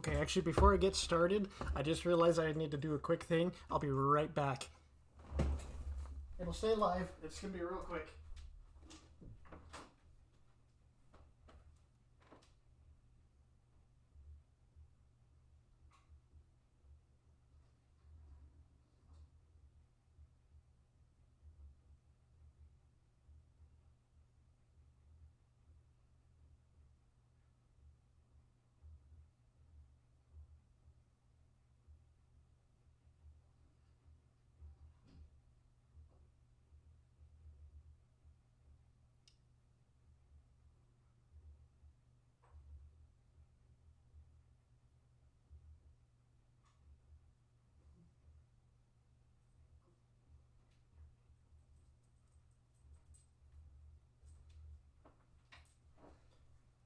Okay, actually, before I get started, I just realized I need to do a quick thing. I'll be right back. It'll stay live. It's gonna be real quick.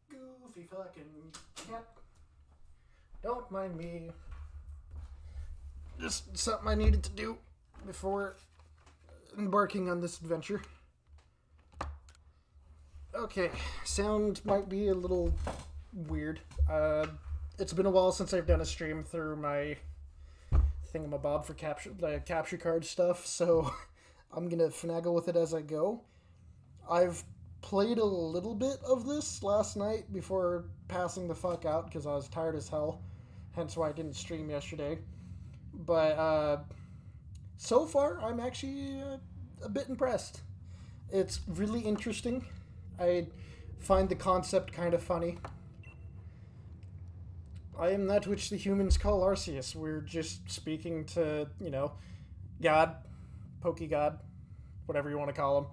Goofy fucking cat. Don't mind me. Just something I needed to do before embarking on this adventure. Okay, sound might be a little weird. It's been a while since I've done a stream through my thingamabob for capture card stuff, so I'm gonna finagle with it as I go. I've played a little bit of this last night before passing the fuck out because I was tired as hell, hence why I didn't stream yesterday. But so far, I'm actually a bit impressed. It's really interesting. I find the concept kind of funny. I am that which the humans call Arceus. We're just speaking to, God, Pokegod, whatever you want to call him.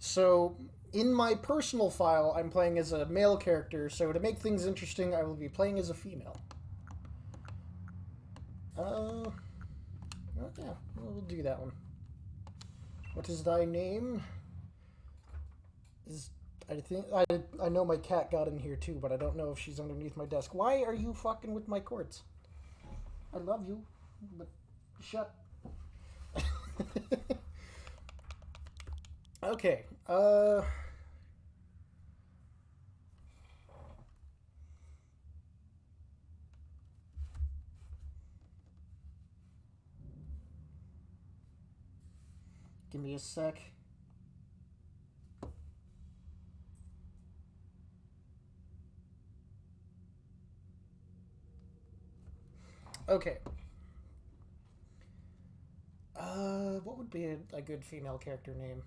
So, in my personal file, I'm playing as a male character, so to make things interesting, I will be playing as a female. Yeah, we'll do that one. What is thy name? I know my cat got in here too, but I don't know if she's underneath my desk. Why are you fucking with my cords? I love you, but shut. Okay, give me a sec. Okay. What would be a good female character name?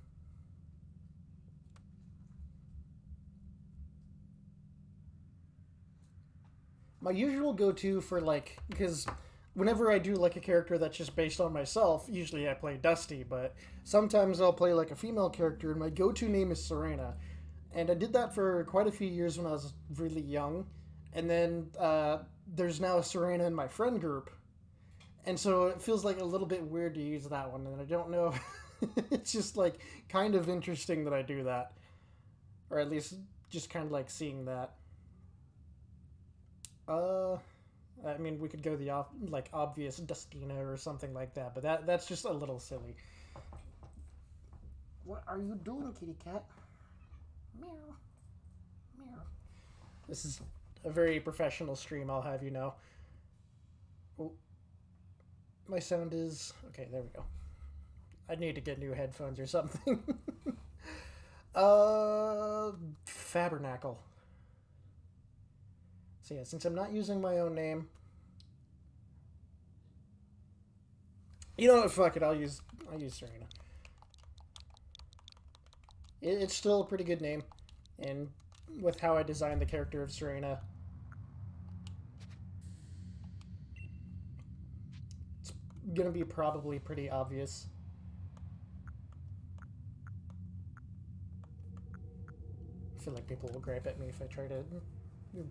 My usual go-to for, because whenever I do, a character that's just based on myself, usually I play Dusty, but sometimes I'll play, a female character, and my go-to name is Serena. And I did that for quite a few years when I was really young. And then, there's now Serena in my friend group. And so it feels like a little bit weird to use that one, and I don't know. It's just, kind of interesting that I do that. Or at least just kind of seeing that. I mean, we could go the obvious Dustina or something like that, but that's just a little silly. What are you doing, kitty cat? Meow, meow. This is a very professional stream, I'll have you know. Oh, my sound is okay. There we go. I need to get new headphones or something. Fabernacle. So yeah, since I'm not using my own name, you know what? Fuck it. I'll use Serena. It's still a pretty good name, and with how I designed the character of Serena, it's gonna be probably pretty obvious. I feel like people will gripe at me if I try to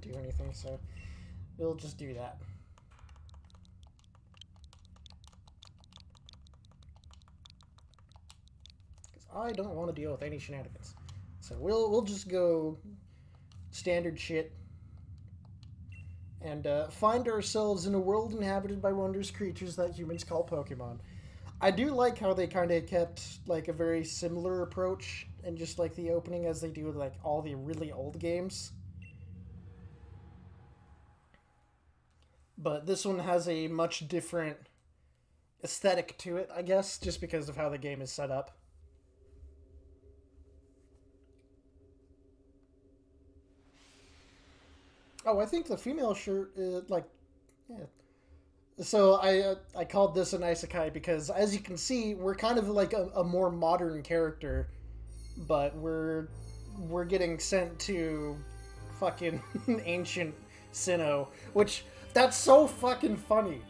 do anything, so we'll just do that. Because I don't want to deal with any shenanigans. So we'll just go standard shit and find ourselves in a world inhabited by wondrous creatures that humans call Pokemon. I do like how they kind of kept a very similar approach and just the opening as they do with all the really old games. but this one has a much different aesthetic to it, I guess, just because of how the game is set up. Oh, I think the female shirt is like, yeah. So I called this an isekai because, as you can see, we're kind of like a more modern character, but we're getting sent to fucking ancient Sinnoh, which that's so fucking funny.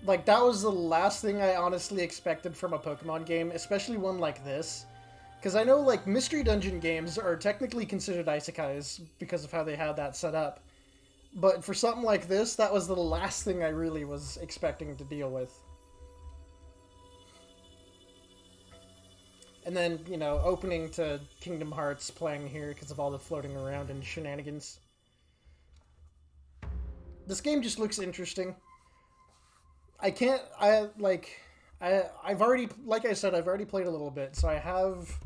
Like that was the last thing I honestly expected from a Pokemon game, especially one like this. Because I know like Mystery Dungeon games are technically considered isekais because of how they had that set up. But for something like this, that was the last thing I really was expecting to deal with. And then, you know, opening to Kingdom Hearts playing here because of all the floating around and shenanigans. This game just looks interesting. I've already, like I said, I've already played a little bit, so I have,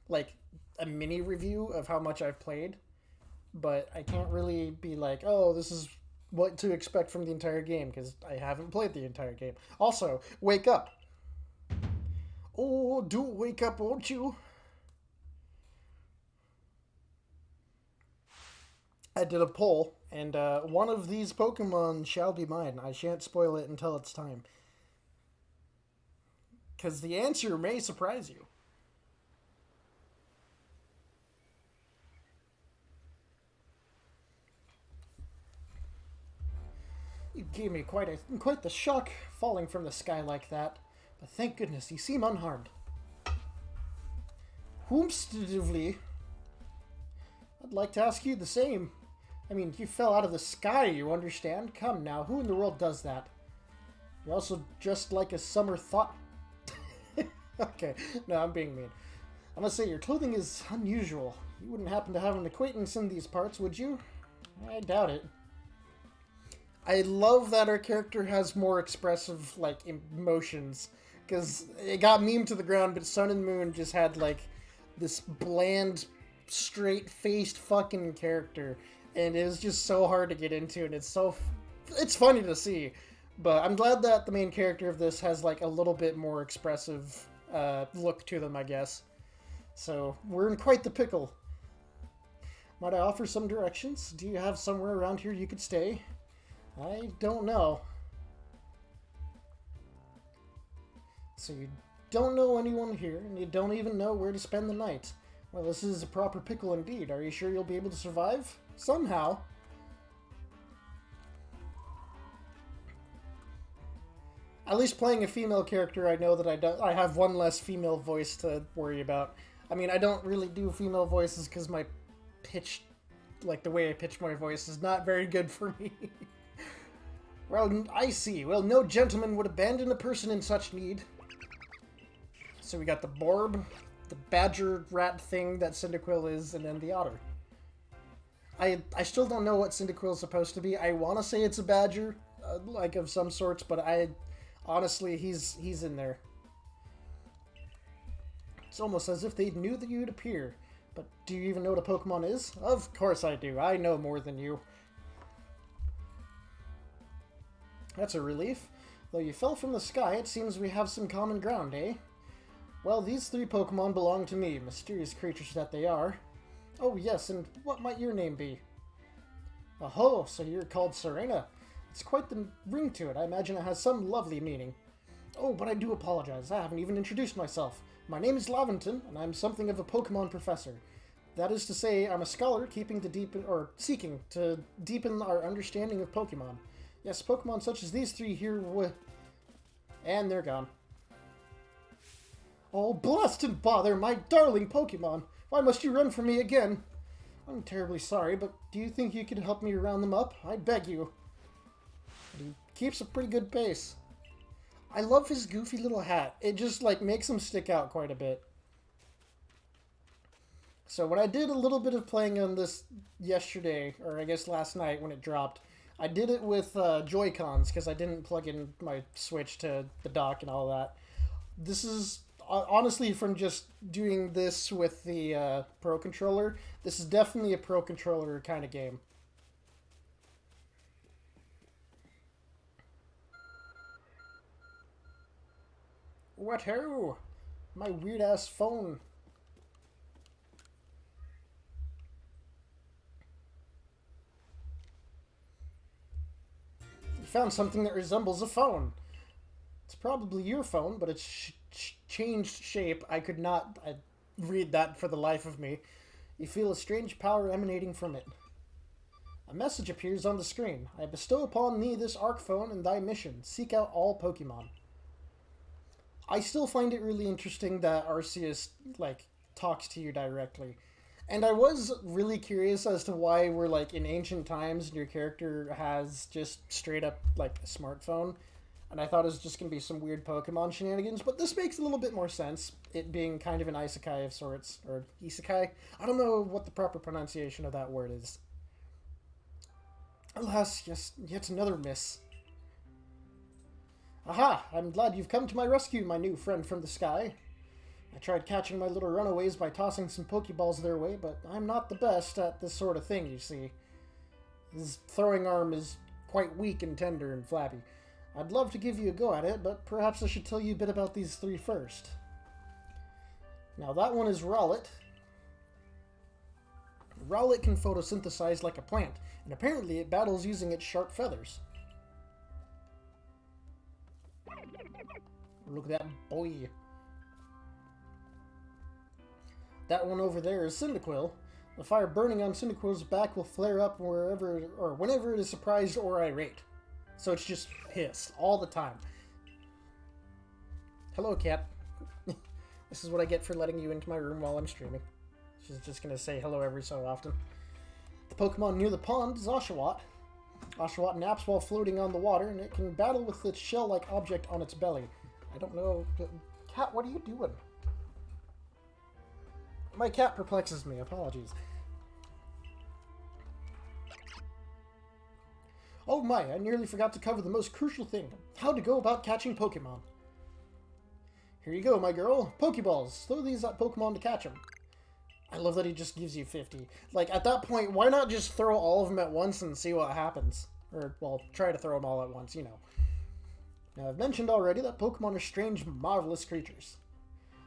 like, a mini review of how much I've played, but I can't really be like, oh, this is what to expect from the entire game, because I haven't played the entire game. Also, wake up. Oh, do wake up, won't you? I did a poll, and one of these Pokemon shall be mine. I shan't spoil it until it's time. Because the answer may surprise you. You gave me quite the shock falling from the sky like that, but thank goodness you seem unharmed. Whomstatively, I'd like to ask you the same. I mean, you fell out of the sky, you understand? Come now, who in the world does that? You're also dressed like a summer thought. Okay, no, I'm being mean. I must say, your clothing is unusual. You wouldn't happen to have an acquaintance in these parts, would you? I doubt it. I love that our character has more expressive, like, emotions. Because it got memed to the ground, but Sun and Moon just had, like, this bland, straight-faced fucking character. And it was just so hard to get into, and it's funny to see. But I'm glad that the main character of this has, like, a little bit more expressive look to them, I guess. So, we're in quite the pickle. Might I offer some directions? Do you have somewhere around here you could stay? I don't know. So you don't know anyone here, and you don't even know where to spend the night. Well, this is a proper pickle indeed. Are you sure you'll be able to survive? Somehow. At least playing a female character, I know that I have one less female voice to worry about. I mean, I don't really do female voices because my pitch, like the way I pitch my voice, is not very good for me. Well, I see. Well, no gentleman would abandon a person in such need. So we got the Borb, the badger rat thing that Cyndaquil is, and then the otter. I still don't know what Cyndaquil is supposed to be. I want to say it's a badger, like of some sorts, but honestly, he's in there. It's almost as if they knew that you'd appear. But do you even know what a Pokemon is? Of course I do. I know more than you. That's a relief. Though you fell from the sky, it seems we have some common ground, eh? Well, these three Pokemon belong to me, mysterious creatures that they are. Oh yes, and what might your name be? Oh, so you're called Serena. It's quite the ring to it. I imagine it has some lovely meaning. Oh, but I do apologize. I haven't even introduced myself. My name is Laventon, and I'm something of a Pokemon professor. That is to say, I'm a scholar seeking to deepen our understanding of Pokemon. Yes, Pokemon such as these three here and they're gone. Oh, blast and bother, my darling Pokemon! Why must you run from me again? I'm terribly sorry, but do you think you could help me round them up? I beg you. He keeps a pretty good pace. I love his goofy little hat. It just, like, makes him stick out quite a bit. So when I did a little bit of playing on this yesterday, or I guess last night when it dropped, I did it with Joy-Cons because I didn't plug in my Switch to the dock and all that. This is, honestly, from just doing this with the Pro Controller, this is definitely a Pro Controller kind of game. What ho? My weird-ass phone. You found something that resembles a phone. It's probably your phone, but it's changed shape. I could not read that for the life of me. You feel a strange power emanating from it. A message appears on the screen. I bestow upon thee this Arc phone and thy mission. Seek out all Pokemon. I still find it really interesting that Arceus, like, talks to you directly. And I was really curious as to why we're, like, in ancient times and your character has just straight up, like, a smartphone. And I thought it was just going to be some weird Pokemon shenanigans, but this makes a little bit more sense. It being kind of an isekai of sorts, or isekai. I don't know what the proper pronunciation of that word is. Alas, yes, yet another miss. Aha! I'm glad you've come to my rescue, my new friend from the sky. I tried catching my little runaways by tossing some Pokeballs their way, but I'm not the best at this sort of thing, you see. His throwing arm is quite weak and tender and flabby. I'd love to give you a go at it, but perhaps I should tell you a bit about these three first. Now that one is Rowlet. Rowlet can photosynthesize like a plant, and apparently it battles using its sharp feathers. Look at that boy. That one over there is Cyndaquil. The fire burning on Cyndaquil's back will flare up wherever or whenever it is surprised or irate. So it's just pissed all the time. Hello, cat. This is what I get for letting you into my room while I'm streaming. She's just gonna say hello every so often. The Pokemon near the pond is Oshawott. Oshawott naps while floating on the water, and it can battle with its shell-like object on its belly. I don't know... Cat, what are you doing? My cat perplexes me. Apologies. Oh my, I nearly forgot to cover the most crucial thing. How to go about catching Pokemon. Here you go, my girl. Pokeballs. Throw these at Pokemon to catch them. I love that he just gives you 50. Like, at that point, why not just throw all of them at once and see what happens? Or, well, try to throw them all at once, you know. Now, I've mentioned already that Pokemon are strange, marvelous creatures.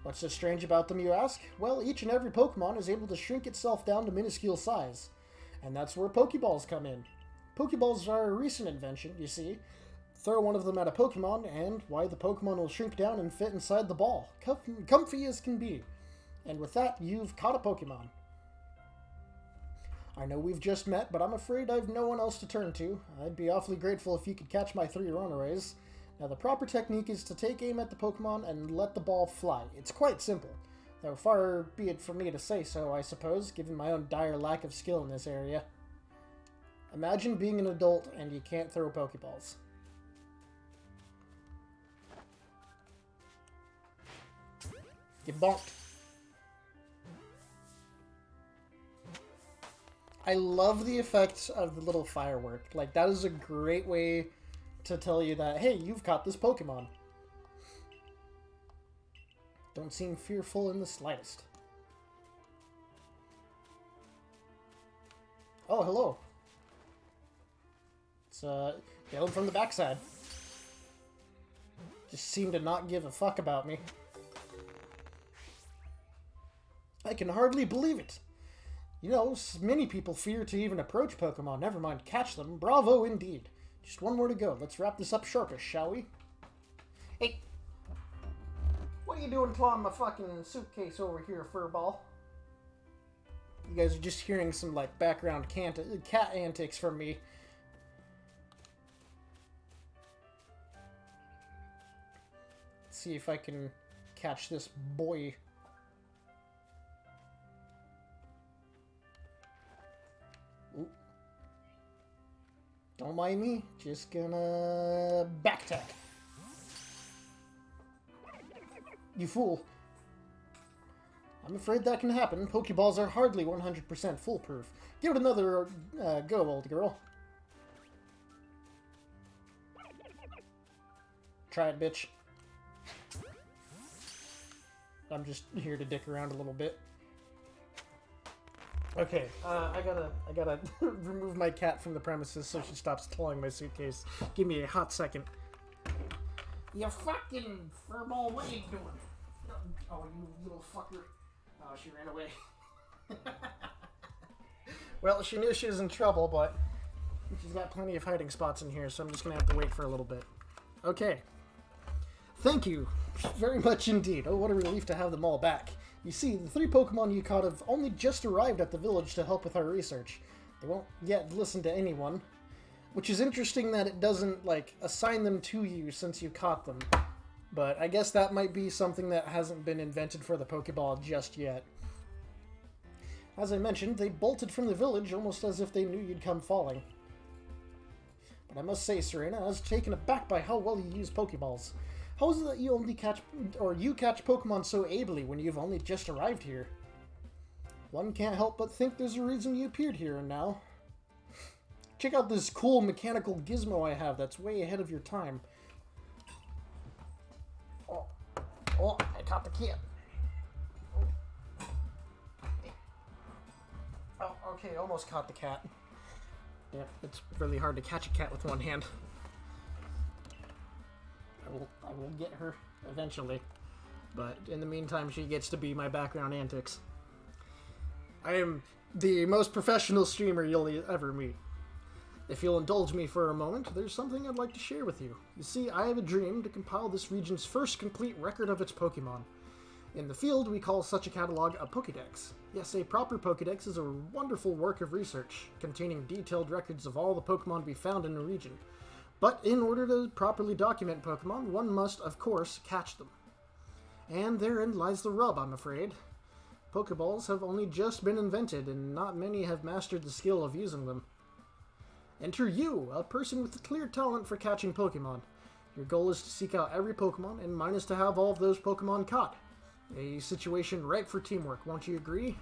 What's so strange about them, you ask? Well, each and every Pokemon is able to shrink itself down to minuscule size. And that's where Pokeballs come in. Pokeballs are a recent invention, you see. Throw one of them at a Pokemon, and, why, the Pokemon will shrink down and fit inside the ball. Comfy as can be. And with that, you've caught a Pokemon. I know we've just met, but I'm afraid I've no one else to turn to. I'd be awfully grateful if you could catch my 3 runaways. Now, the proper technique is to take aim at the Pokemon and let the ball fly. It's quite simple, though far be it from me to say so, I suppose, given my own dire lack of skill in this area. Imagine being an adult and you can't throw Pokeballs. Get bonked. I love the effects of the little firework. Like, that is a great way to tell you that, hey, you've caught this Pokemon. Don't seem fearful in the slightest. Oh, hello. It's, get him from the backside. Just seem to not give a fuck about me. I can hardly believe it. You know, many people fear to even approach Pokemon, never mind catch them. Bravo indeed. Just one more to go. Let's wrap this up sharpish, shall we? Hey! What are you doing clawing my fucking suitcase over here, furball? You guys are just hearing some, like, background cat antics from me. Let's see if I can catch this boy. Ooh. Don't mind me, just gonna backtack. You fool. I'm afraid that can happen. Pokeballs are hardly 100% foolproof. Give it another go, old girl. Try it, bitch. I'm just here to dick around a little bit. Okay, I gotta remove my cat from the premises so she stops clawing my suitcase. Give me a hot second. You fucking furball, what are you doing? Oh, you little fucker. Oh, she ran away. Well, she knew she was in trouble, but she's got plenty of hiding spots in here, so I'm just going to have to wait for a little bit. Okay. Thank you very much indeed. Oh, what a relief to have them all back. You see, the 3 Pokemon you caught have only just arrived at the village to help with our research. They won't yet listen to anyone. Which is interesting that it doesn't, like, assign them to you since you caught them. But I guess that might be something that hasn't been invented for the Pokeball just yet. As I mentioned, they bolted from the village almost as if they knew you'd come falling. But I must say, Serena, I was taken aback by how well you use Pokeballs. How is it that you only catch Pokemon so ably when you've only just arrived here? One can't help but think there's a reason you appeared here and now. Check out this cool mechanical gizmo I have that's way ahead of your time. Oh, I caught the kid. Oh, okay, almost caught the cat. Yeah, it's really hard to catch a cat with one hand. I will get her eventually, but in the meantime, she gets to be my background antics. I am the most professional streamer you'll ever meet. If you'll indulge me for a moment, there's something I'd like to share with you. You see, I have a dream to compile this region's first complete record of its Pokemon. In the field, we call such a catalog a Pokédex. Yes, a proper Pokédex is a wonderful work of research, containing detailed records of all the Pokemon to be found in a region. But in order to properly document Pokemon, one must, of course, catch them. And therein lies the rub, I'm afraid. Pokeballs have only just been invented, and not many have mastered the skill of using them. Enter you, a person with a clear talent for catching Pokemon. Your goal is to seek out every Pokemon, and mine is to have all of those Pokemon caught. A situation ripe for teamwork, won't you agree?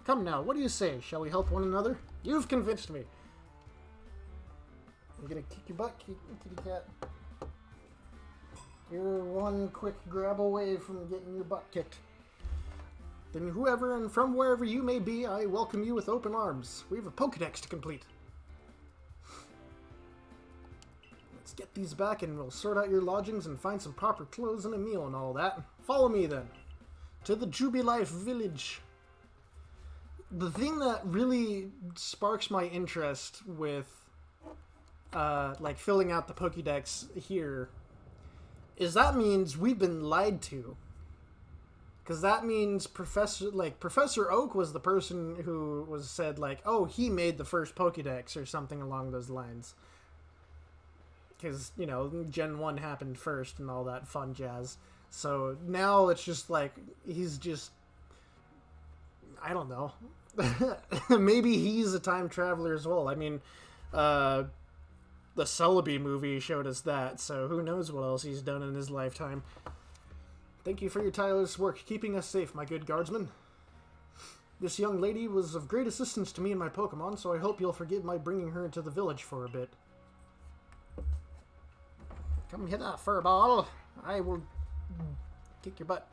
Come now, what do you say? Shall we help one another? You've convinced me. I'm gonna kick your butt, kitty cat. You're one quick grab away from getting your butt kicked. Then whoever and from wherever you may be, I welcome you with open arms. We have a Pokédex to complete. Let's get these back and we'll sort out your lodgings and find some proper clothes and a meal and all that. Follow me then. To the Jubilife village. The thing that really sparks my interest with like filling out the Pokédex here is that means we've been lied to. Because that means Professor Oak was the person who was said, like, oh, he made the first Pokédex or something along those lines. Because, you know, Gen 1 happened first and all that fun jazz. So now it's just like, he's just, I don't know. Maybe he's a time traveler as well. I mean, the Celebi movie showed us that, so who knows what else he's done in his lifetime. Thank you for your tireless work keeping us safe, my good guardsman. This young lady was of great assistance to me and my Pokemon, so I hope you'll forgive my bringing her into the village for a bit. Come hit that furball. I will kick your butt.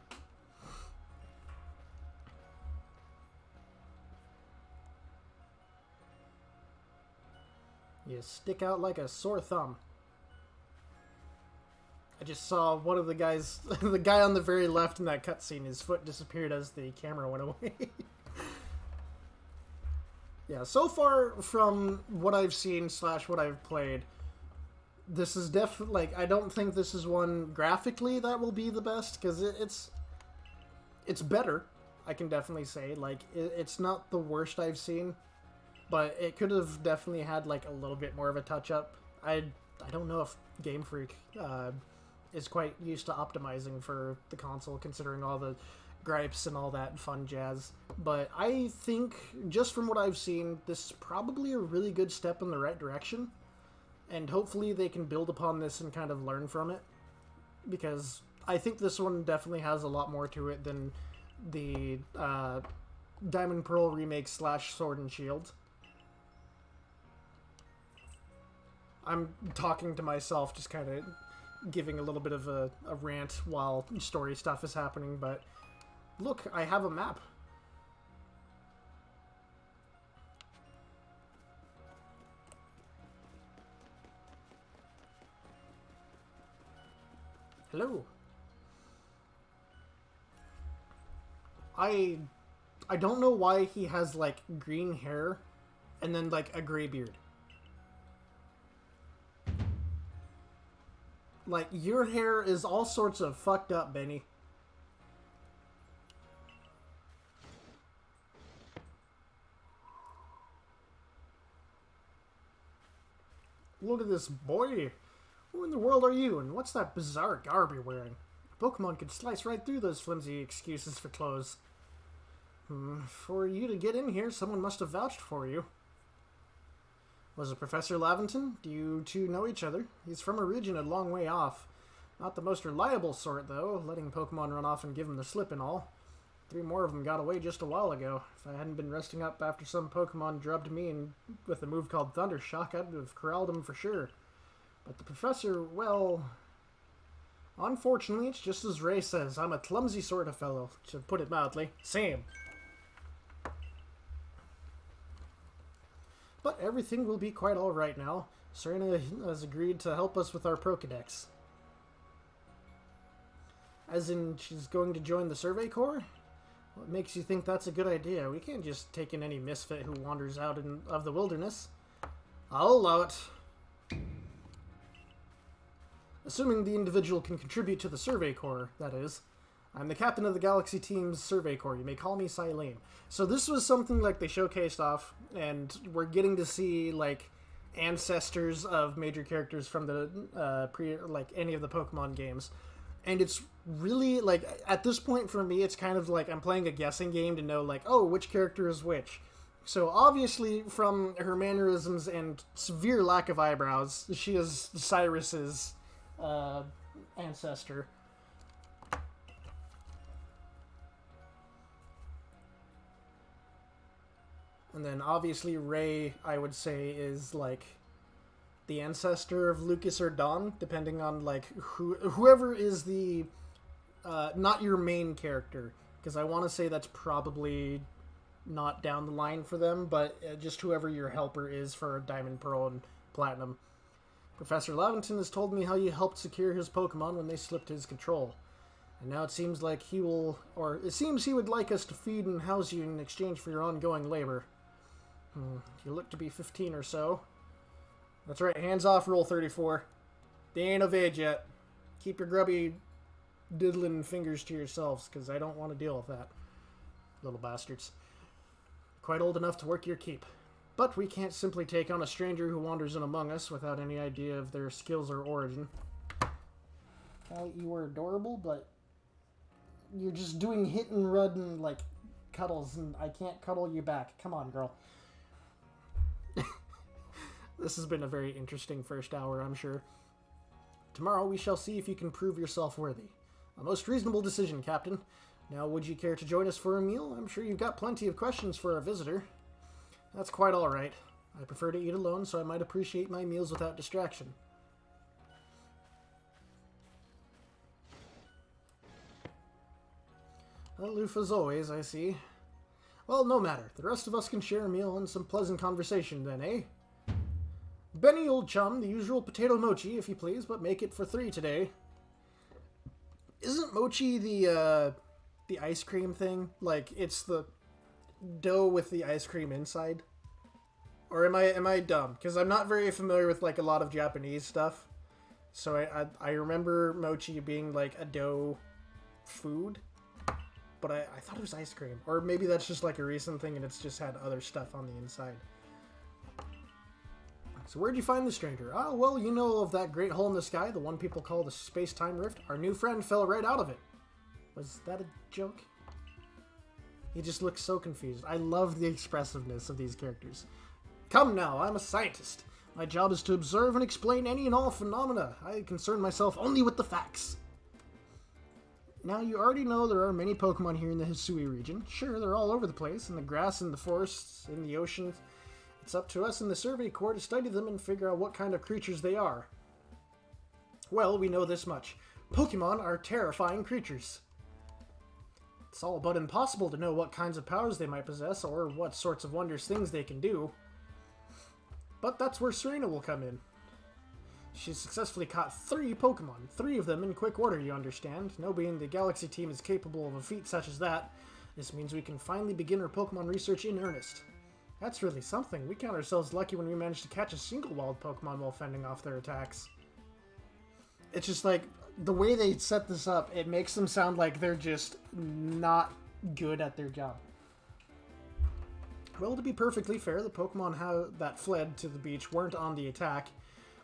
You stick out like a sore thumb. I just saw one of the guys, the guy on the very left in that cutscene, his foot disappeared as the camera went away. Yeah, so far from what I've seen / what I've played, this is definitely, like, I don't think this is one graphically that will be the best, because it's better, I can definitely say. Like, it's not the worst I've seen, but it could have definitely had, like, a little bit more of a touch-up. I don't know if Game Freak is quite used to optimizing for the console, considering all the gripes and all that fun jazz. But I think, just from what I've seen, this is probably a really good step in the right direction. And hopefully they can build upon this and kind of learn from it. Because I think this one definitely has a lot more to it than the Diamond Pearl remake / Sword and Shield. I'm talking to myself, just kind of giving a little bit of a rant while story stuff is happening, but look, I have a map. Hello. I don't know why he has, like, green hair and then, like, a gray beard. Like, your hair is all sorts of fucked up, Benny. Look at this boy. Who in the world are you, and what's that bizarre garb you're wearing? A Pokemon could slice right through those flimsy excuses for clothes. For you to get in here, someone must have vouched for you. Was it Professor Laventon? Do you two know each other? He's from a region a long way off. Not the most reliable sort, though, letting Pokemon run off and give him the slip and all. 3 more of them got away just a while ago. If I hadn't been resting up after some Pokemon drubbed me and with a move called Thunder Shock, I'd have corralled him for sure. But the Professor, well... Unfortunately, it's just as Ray says. I'm a clumsy sort of fellow, to put it mildly. Same. But everything will be quite alright now. Serena has agreed to help us with our Pokedex. As in, she's going to join the Survey Corps? What makes you think that's a good idea? We can't just take in any misfit who wanders out of the wilderness. I'll allow it. Assuming the individual can contribute to the Survey Corps, that is. I'm the captain of the Galaxy Team's Survey Corps. You may call me Silene. So this was something like they showcased off, and we're getting to see like ancestors of major characters from the any of the Pokemon games, and it's really like at this point for me, it's kind of like I'm playing a guessing game to know like, oh, which character is which. So obviously, from her mannerisms and severe lack of eyebrows, she is Cyrus's ancestor. And then obviously Ray, I would say, is like the ancestor of Lucas or Dawn, depending on like whoever is the not your main character, because I want to say that's probably not down the line for them, but just whoever your helper is for Diamond, Pearl, and Platinum. Professor Laventon has told me how you helped secure his Pokemon when they slipped his control. And now it seems like he would like us to feed and house you in exchange for your ongoing labor. You look to be 15 or so. That's right, hands off, Rule 34. They ain't of age yet. Keep your grubby diddling fingers to yourselves, because I don't want to deal with that. Little bastards. Quite old enough to work your keep. But we can't simply take on a stranger who wanders in among us without any idea of their skills or origin. Well, you were adorable, but you're just doing hit and run and, like, cuddles, and I can't cuddle you back. Come on, girl. This has been a very interesting first hour, I'm sure. Tomorrow we shall see if you can prove yourself worthy. A most reasonable decision, Captain. Now, would you care to join us for a meal? I'm sure you've got plenty of questions for our visitor. That's quite all right. I prefer to eat alone, so I might appreciate my meals without distraction. Aloof as always, I see. Well, no matter. The rest of us can share a meal and some pleasant conversation then, eh? Benny, old chum, the usual potato mochi, if you please, but make it for 3 today. Isn't mochi the ice cream thing? Like, it's the dough with the ice cream inside? Or am I dumb? Because I'm not very familiar with, like, a lot of Japanese stuff. So I remember mochi being, like, a dough food. But I thought it was ice cream. Or maybe that's just, like, a recent thing and it's just had other stuff on the inside. So where'd you find the stranger? Oh, well, you know of that great hole in the sky, the one people call the space-time rift? Our new friend fell right out of it. Was that a joke? He just looks so confused. I love the expressiveness of these characters. Come now, I'm a scientist. My job is to observe and explain any and all phenomena. I concern myself only with the facts. Now, you already know there are many Pokemon here in the Hisui region. Sure, they're all over the place, in the grass, in the forests, in the oceans. It's up to us in the Survey Corps to study them and figure out what kind of creatures they are. Well, we know this much. Pokemon are terrifying creatures. It's all but impossible to know what kinds of powers they might possess or what sorts of wondrous things they can do. But that's where Serena will come in. She's successfully caught 3 Pokemon. 3 of them in quick order, you understand. Nobody in the Galaxy team is capable of a feat such as that. This means we can finally begin our Pokemon research in earnest. That's really something. We count ourselves lucky when we manage to catch a single wild Pokemon while fending off their attacks. It's just like, the way they set this up, it makes them sound like they're just not good at their job. Well, to be perfectly fair, the Pokemon that fled to the beach weren't on the attack,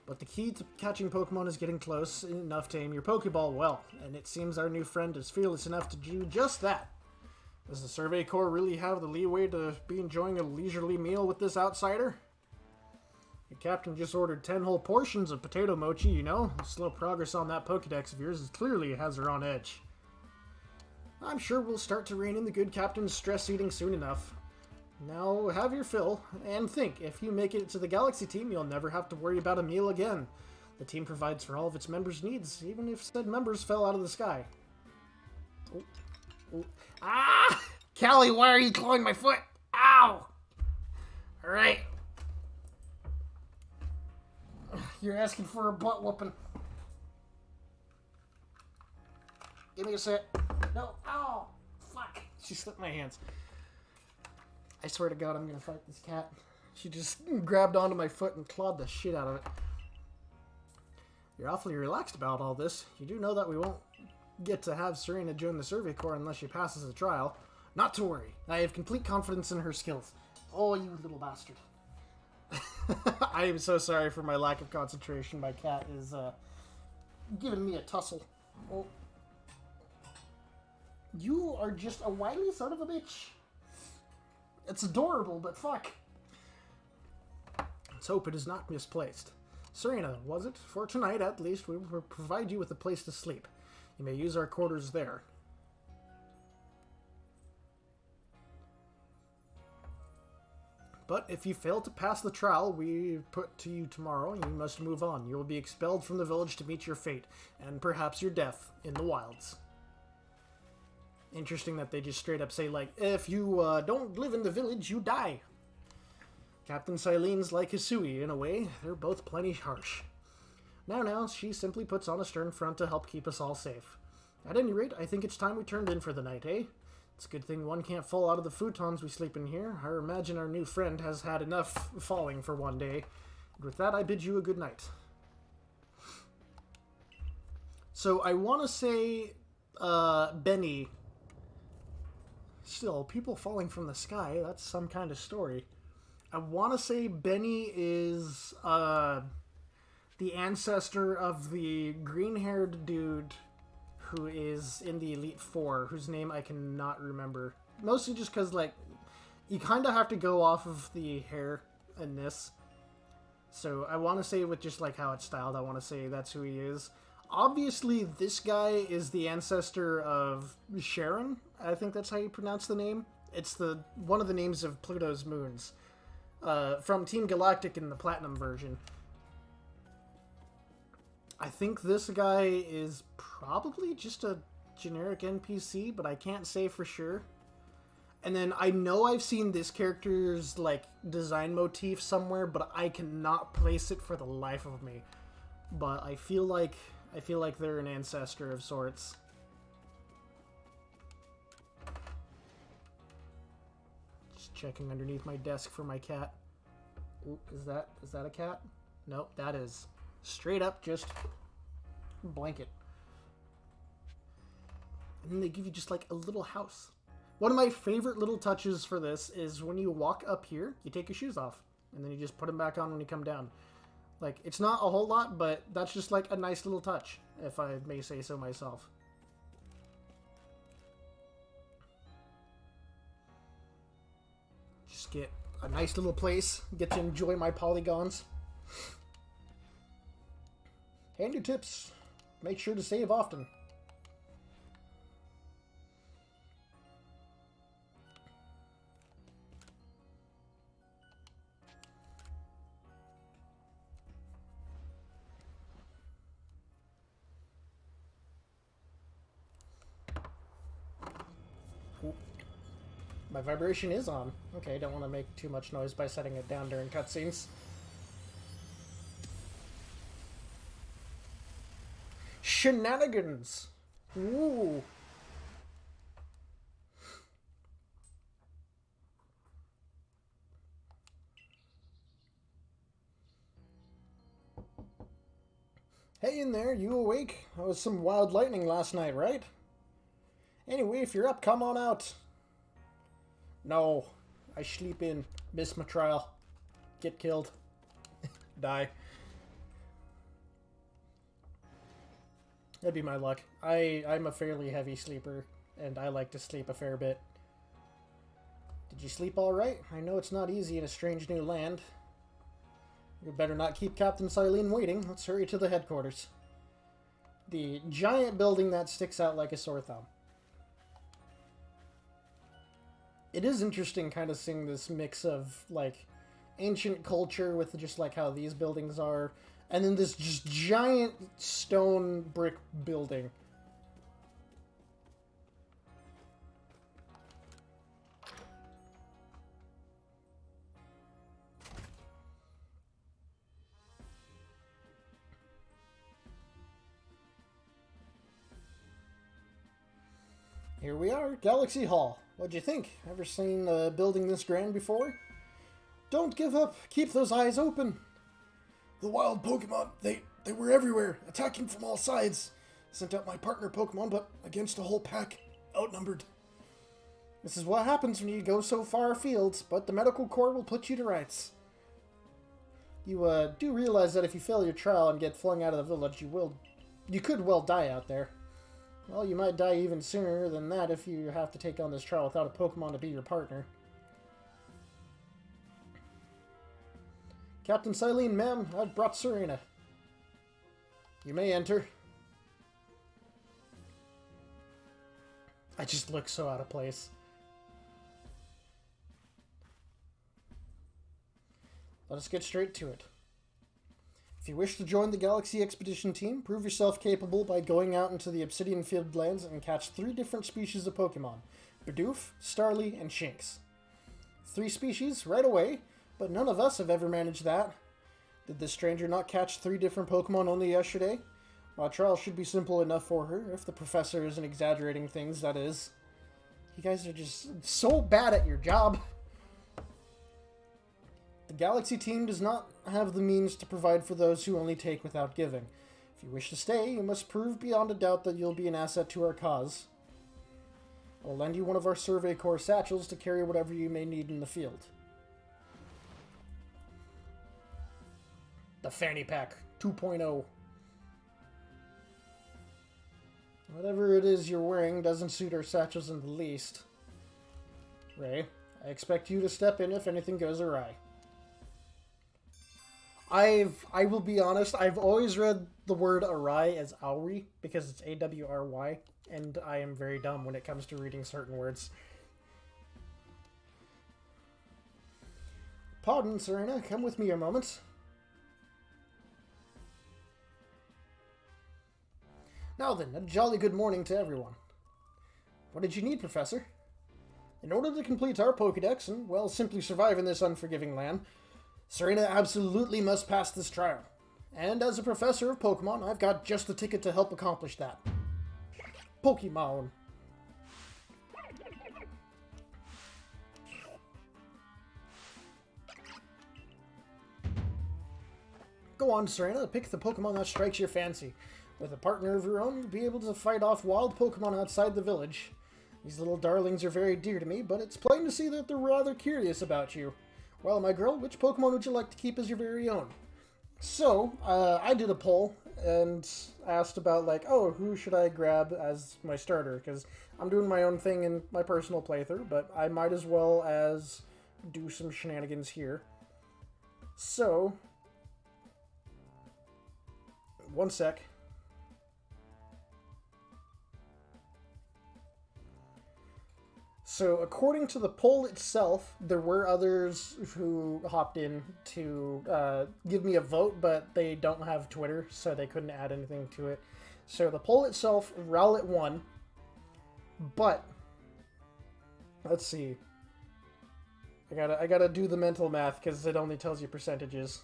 but the key to catching Pokemon is getting close enough to aim your Pokeball well, and it seems our new friend is fearless enough to do just that. Does the Survey Corps really have the leeway to be enjoying a leisurely meal with this outsider? The captain just ordered 10 whole portions of potato mochi, you know. Slow progress on that Pokedex of yours clearly has her on edge. I'm sure we'll start to rein in the good captain's stress eating soon enough. Now, have your fill, and think, if you make it to the Galaxy team, you'll never have to worry about a meal again. The team provides for all of its members' needs, even if said members fell out of the sky. Oh. Oh. Ah! Callie, why are you clawing my foot? Ow! Alright. You're asking for a butt whooping. Give me a sec. No. Ow! Fuck. She slipped my hands. I swear to God, I'm gonna fight this cat. She just grabbed onto my foot and clawed the shit out of it. You're awfully relaxed about all this. You do know that we won't get to have Serena join the Survey Corps unless she passes a trial. Not to worry. I have complete confidence in her skills. Oh, you little bastard. I am so sorry for my lack of concentration. My cat is giving me a tussle. Oh. You are just a wily son of a bitch. It's adorable, but fuck. Let's hope it is not misplaced. Serena, was it? For tonight, at least, we will provide you with a place to sleep. You may use our quarters there. But if you fail to pass the trial we put to you tomorrow, you must move on. You will be expelled from the village to meet your fate, and perhaps your death in the wilds. Interesting that they just straight up say, like, if you don't live in the village, you die. Captain Silene's like Hisui, in a way. They're both plenty harsh. Now, she simply puts on a stern front to help keep us all safe. At any rate, I think it's time we turned in for the night, eh? It's a good thing one can't fall out of the futons we sleep in here. I imagine our new friend has had enough falling for one day. And with that, I bid you a good night. So, I want to say, Benny... Still, people falling from the sky, that's some kind of story. I want to say Benny is the ancestor of the green-haired dude who is in the Elite Four, whose name I cannot remember. Mostly just because, like, you kind of have to go off of the hair in this. So I want to say with just, like, how it's styled, I want to say that's who he is. Obviously, this guy is the ancestor of Sharon. I think that's how you pronounce the name. It's one of the names of Pluto's moons. From Team Galactic in the Platinum version. I think this guy is probably just a generic NPC, but I can't say for sure. And then I know I've seen this character's, like, design motif somewhere, but I cannot place it for the life of me. But I feel like they're an ancestor of sorts. Just checking underneath my desk for my cat. Ooh, is that a cat? Nope, that is straight up just blanket. And then they give you just like a little house. One of my favorite little touches for this is when you walk up here, you take your shoes off, and then you just put them back on when you come down. Like, it's not a whole lot, but that's just like a nice little touch, if I may say so myself. Just get a nice little place, get to enjoy my polygons. Hand your tips. Make sure to save often. My vibration is on. Okay, don't want to make too much noise by setting it down during cutscenes. Shenanigans. Ooh. Hey in there, you awake? That was some wild lightning last night, right? Anyway, if you're up, come on out. No, I sleep in. Miss my trial. Get killed. Die. That'd be my luck. I'm a fairly heavy sleeper, and I like to sleep a fair bit. Did you sleep all right? I know it's not easy in a strange new land. We better not keep Captain Silene waiting. Let's hurry to the headquarters. The giant building that sticks out like a sore thumb. It is interesting kind of seeing this mix of, like, ancient culture with just, like, how these buildings are, and then this just giant stone brick building. Here we are, Galaxy Hall. What'd you think? Ever seen a building this grand before? Don't give up. Keep those eyes open. The wild Pokemon, they were everywhere, attacking from all sides. Sent out my partner Pokemon, but against a whole pack, outnumbered. This is what happens when you go so far afield, but the medical corps will put you to rights. You do realize that if you fail your trial and get flung out of the village, you could well die out there. Well, you might die even sooner than that if you have to take on this trial without a Pokemon to be your partner. Captain Silene, ma'am, I've brought Serena. You may enter. I just look so out of place. Let us get straight to it. If you wish to join the Galaxy Expedition team, prove yourself capable by going out into the Obsidian Fieldlands and catch 3 different species of Pokemon. Bidoof, Starly, and Shinx. 3 species, right away, but none of us have ever managed that. Did this stranger not catch 3 different Pokemon only yesterday? My trial should be simple enough for her, if the professor isn't exaggerating things, that is. You guys are just so bad at your job. The Galaxy team does not have the means to provide for those who only take without giving. If you wish to stay, you must prove beyond a doubt that you'll be an asset to our cause. I'll lend you one of our Survey Corps satchels to carry whatever you may need in the field. The Fanny Pack 2.0. Whatever it is you're wearing doesn't suit our satchels in the least. Ray, I expect you to step in if anything goes awry. I will be honest, I've always read the word awry as Auri, because it's A-W-R-Y, and I am very dumb when it comes to reading certain words. Pardon, Serena, come with me a moment. Now then, a jolly good morning to everyone. What did you need, Professor? In order to complete our Pokédex and, well, simply survive in this unforgiving land, Serena absolutely must pass this trial. And as a professor of Pokemon, I've got just the ticket to help accomplish that. Pokemon. Go on, Serena, pick the Pokemon that strikes your fancy. With a partner of your own, you'll be able to fight off wild Pokemon outside the village. These little darlings are very dear to me, but it's plain to see that they're rather curious about you. Well, my girl, which Pokemon would you like to keep as your very own? So, I did a poll and asked about, like, oh, who should I grab as my starter? Because I'm doing my own thing in my personal playthrough, but I might as well as do some shenanigans here. So, one sec. So, according to the poll itself, there were others who hopped in to give me a vote, but they don't have Twitter, so they couldn't add anything to it. So, the poll itself, Rowlet won, but let's see. I gotta do the mental math because it only tells you percentages.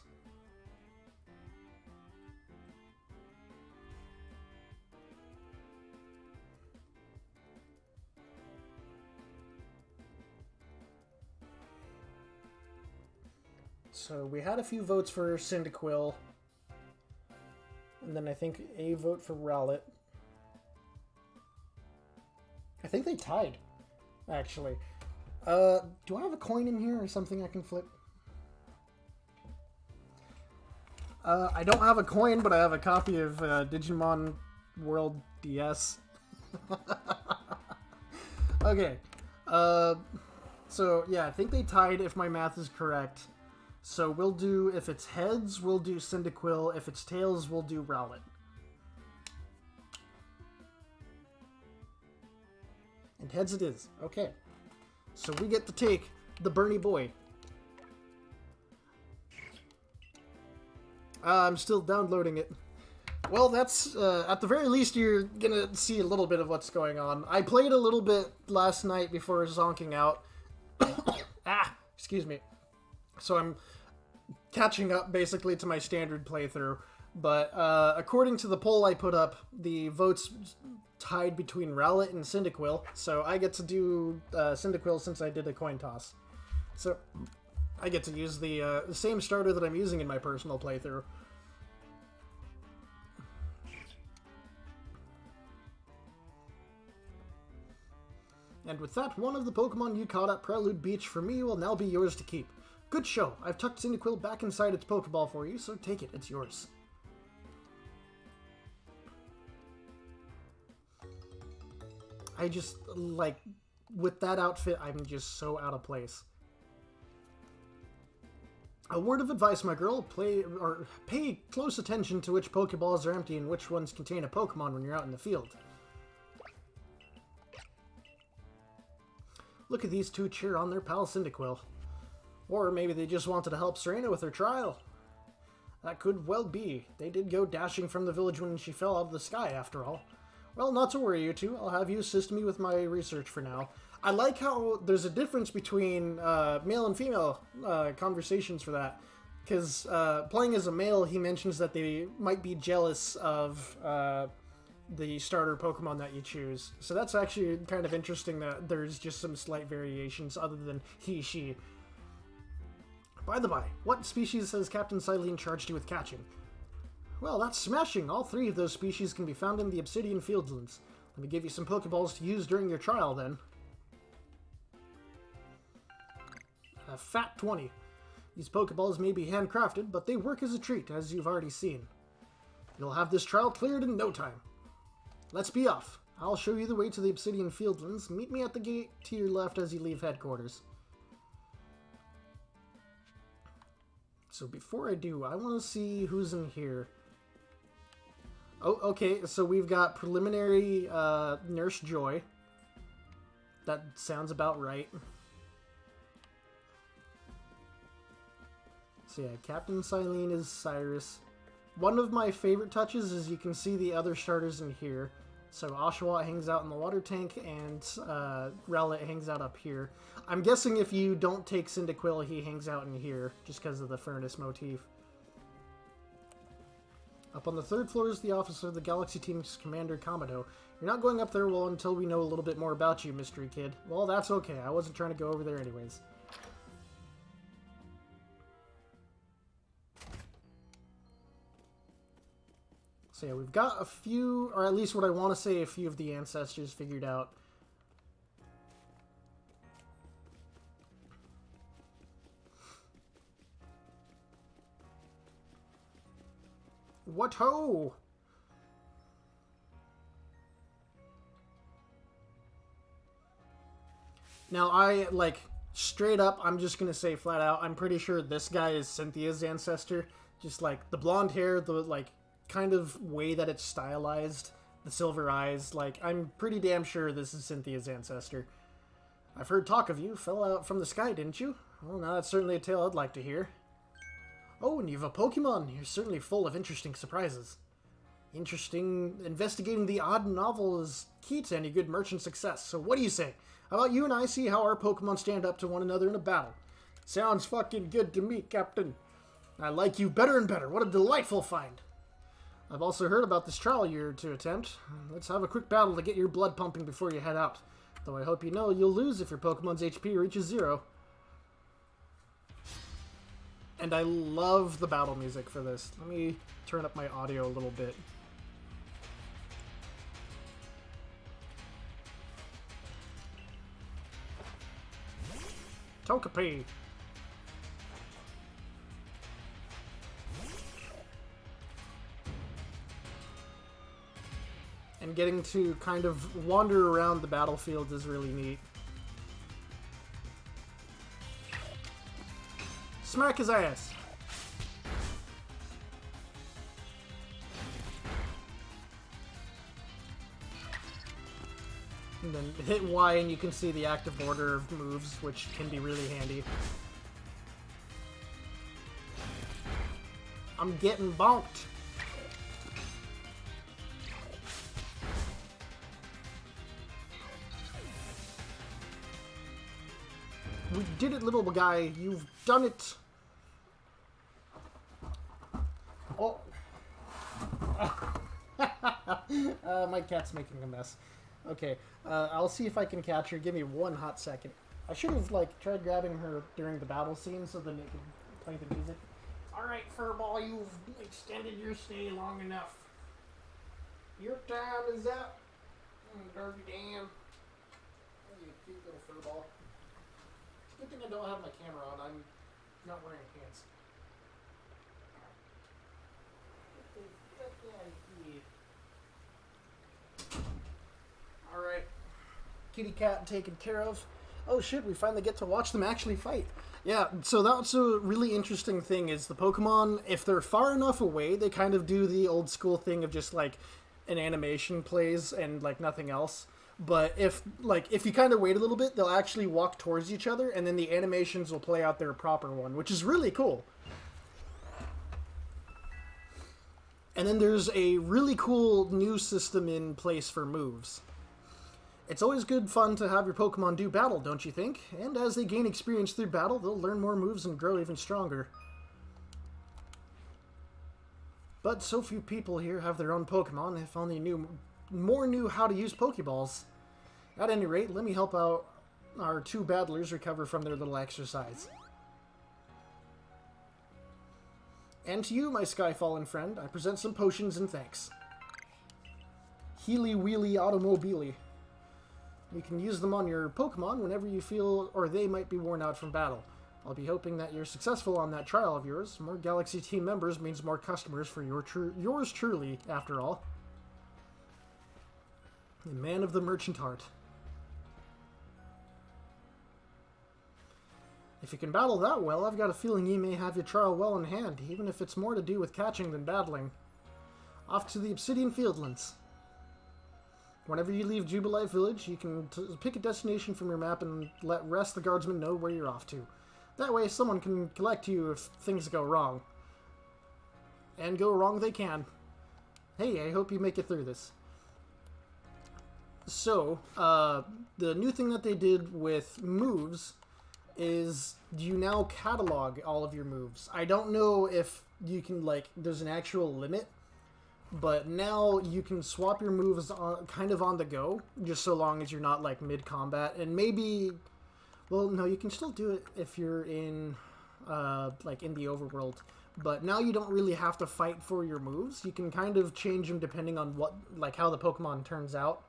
So we had a few votes for Cyndaquil. And then I think a vote for Rowlet. I think they tied, actually. Do I have a coin in here or something I can flip? I don't have a coin, but I have a copy of Digimon World DS. Okay. So, yeah, I think they tied if my math is correct. So we'll do, if it's heads, we'll do Cyndaquil. If it's tails, we'll do Rowlet. And heads it is. Okay. So we get to take the Bernie boy. I'm still downloading it. Well, that's, at the very least, you're gonna see a little bit of what's going on. I played a little bit last night before zonking out. Excuse me. So I'm catching up, basically, to my standard playthrough. But, according to the poll I put up, the votes tied between Rowlet and Cyndaquil. So I get to do, Cyndaquil since I did a coin toss. So I get to use the same starter that I'm using in my personal playthrough. And with that, one of the Pokemon you caught at Prelude Beach for me will now be yours to keep. Good show. I've tucked Cyndaquil back inside its Pokeball for you, so take it. It's yours. I just, like, with that outfit, I'm just so out of place. A word of advice, my girl. Pay close attention to which Pokeballs are empty and which ones contain a Pokemon when you're out in the field. Look at these two cheer on their pal Cyndaquil. Or maybe they just wanted to help Serena with her trial. That could well be. They did go dashing from the village when she fell out of the sky, after all. Well, not to worry, you two. I'll have you assist me with my research for now. I like how there's a difference between male and female conversations for that. Because playing as a male, he mentions that they might be jealous of the starter Pokemon that you choose. So that's actually kind of interesting that there's just some slight variations other than he, she. By the by, what species has Captain Silene charged you with catching? Well, that's smashing! All three of those species can be found in the Obsidian Fieldlands. Let me give you some Pokeballs to use during your trial, then. Fat 20. These Pokeballs may be handcrafted, but they work as a treat, as you've already seen. You'll have this trial cleared in no time. Let's be off. I'll show you the way to the Obsidian Fieldlands. Meet me at the gate to your left as you leave headquarters. So before I do, I want to see who's in here. Oh, okay, so we've got preliminary Nurse Joy. That sounds about right. So yeah, Captain Silene is Cyrus. One of my favorite touches is you can see the other starters in here. So Oshawott hangs out in the water tank, and Rowlet hangs out up here. I'm guessing if you don't take Cyndaquil, he hangs out in here, just because of the furnace motif. Up on the third floor is the office of the Galaxy Team's Commander Kamado. You're not going up there until we know a little bit more about you, Mystery Kid. Well, that's okay. I wasn't trying to go over there anyways. So yeah, we've got a few, or at least what I want to say, a few of the ancestors figured out. What ho! Now straight up, I'm just gonna say flat out, I'm pretty sure this guy is Cynthia's ancestor. Just like the blonde hair, the kind of way that it's stylized, the silver eyes, I'm pretty damn sure this is Cynthia's ancestor. I've heard talk of you. Fell out from the sky, didn't you? Well, now that's certainly a tale I'd like to hear. Oh, and you've a Pokemon. You're certainly full of interesting surprises. Investigating the odd and novel is key to any good merchant success. So what do you say? How about you and I see how our Pokemon stand up to one another in a battle? Sounds fucking good to me, Captain. I like you better and better. What a delightful find. I've also heard about this trial you're to attempt. Let's have a quick battle to get your blood pumping before you head out. Though I hope you know you'll lose if your Pokemon's HP reaches 0. And I love the battle music for this. Let me turn up my audio a little bit. Togepi. And getting to kind of wander around the battlefield is really neat. Smack his ass! And then hit Y and you can see the active order of moves, which can be really handy. I'm getting bonked! We did it, little guy. You've done it. Oh. My cat's making a mess. Okay, I'll see if I can catch her. Give me one hot second. I should have, like, tried grabbing her during the battle scene so then it could play the music. Alright, Furball, you've extended your stay long enough. Your time is up. Dirty damn. Oh, you cute little Furball. Good thing I don't have my camera on. I'm not wearing pants. Get the fuck out of here. Alright. Kitty cat taken care of. Oh shit, we finally get to watch them actually fight. Yeah, so that's a really interesting thing is the Pokemon, if they're far enough away, they kind of do the old school thing of just like an animation plays and like nothing else. But if you kind of wait a little bit, they'll actually walk towards each other, and then the animations will play out their proper one, which is really cool. And then there's a really cool new system in place for moves. It's always good fun to have your Pokemon do battle, don't you think? And as they gain experience through battle, they'll learn more moves and grow even stronger. But so few people here have their own Pokemon, if only more knew how to use Pokeballs. At any rate, let me help out our two battlers recover from their little exercise. And to you, my Skyfallen friend, I present some potions and thanks. Healy Wheelie Automobile. You can use them on your Pokemon whenever you feel or they might be worn out from battle. I'll be hoping that you're successful on that trial of yours. More Galaxy team members means more customers for yours truly, after all. The man of the merchant heart. If you can battle that well, I've got a feeling you may have your trial well in hand, even if it's more to do with catching than battling. Off to the Obsidian Fieldlands. Whenever you leave Jubilife Village, you can pick a destination from your map and let the guardsmen know where you're off to. That way, someone can collect you if things go wrong. And go wrong they can. Hey, I hope you make it through this. So, the new thing that they did with moves is you now catalog all of your moves. I don't know if you can, like, there's an actual limit, but now you can swap your moves kind of on the go, just so long as you're not, like, mid-combat, and maybe, well, no, you can still do it if you're in, like, in the overworld, but now you don't really have to fight for your moves. You can kind of change them depending on what, like, how the Pokemon turns out,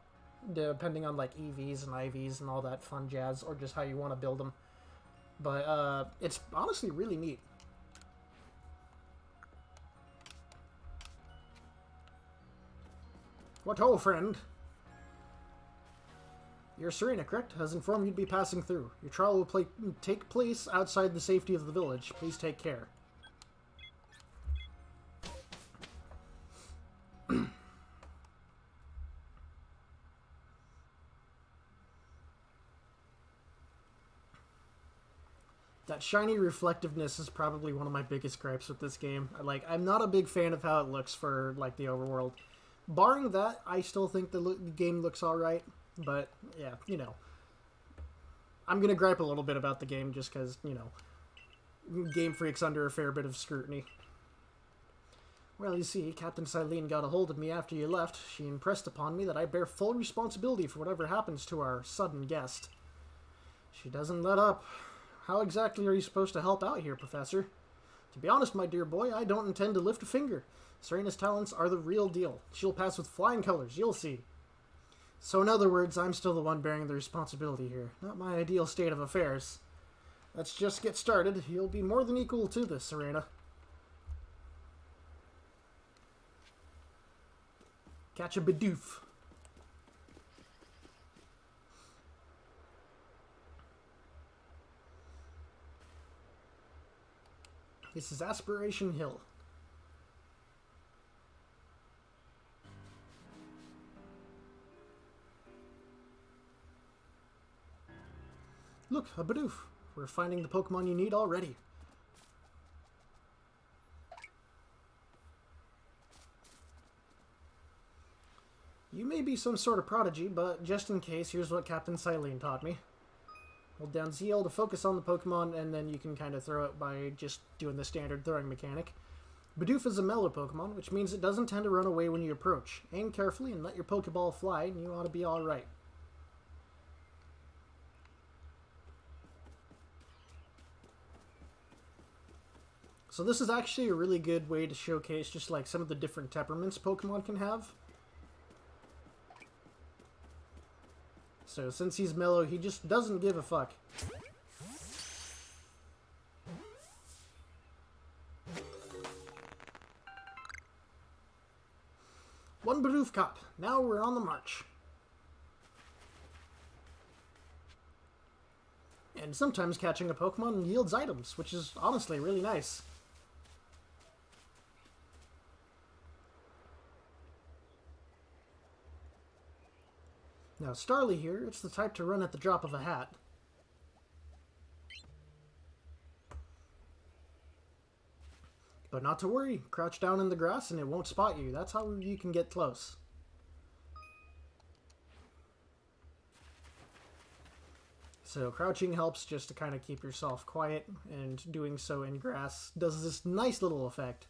depending on, like, EVs and IVs and all that fun jazz, or just how you want to build them. But, it's honestly really neat. What ho, friend? Your Serena, correct, has informed you'd be passing through. Your trial will take place outside the safety of the village. Please take care. That shiny reflectiveness is probably one of my biggest gripes with this game. Like, I'm not a big fan of how it looks for, like, the overworld. Barring that, I still think the game looks alright. But, yeah, you know. I'm gonna gripe a little bit about the game just because, you know, Game Freak's under a fair bit of scrutiny. Well, you see, Captain Silene got a hold of me after you left. She impressed upon me that I bear full responsibility for whatever happens to our sudden guest. She doesn't let up. How exactly are you supposed to help out here, Professor? To be honest, my dear boy, I don't intend to lift a finger. Serena's talents are the real deal. She'll pass with flying colors, you'll see. So in other words, I'm still the one bearing the responsibility here. Not my ideal state of affairs. Let's just get started. You'll be more than equal to this, Serena. Catch a Bidoof. This is Aspiration Hill. Look, a Bidoof. We're finding the Pokemon you need already. You may be some sort of prodigy, but just in case, here's what Captain Silene taught me. Hold down ZL to focus on the Pokemon, and then you can kind of throw it by just doing the standard throwing mechanic. Bidoof is a mellow Pokemon, which means it doesn't tend to run away when you approach. Aim carefully and let your Pokeball fly, and you ought to be alright. So this is actually a really good way to showcase just like some of the different temperaments Pokemon can have. So since he's mellow, he just doesn't give a fuck. One Bidoof caught. Now we're on the march. And sometimes catching a Pokemon yields items, which is honestly really nice. Now, Starly here, it's the type to run at the drop of a hat. But not to worry, crouch down in the grass and it won't spot you. That's how you can get close. So crouching helps just to kind of keep yourself quiet, and doing so in grass does this nice little effect.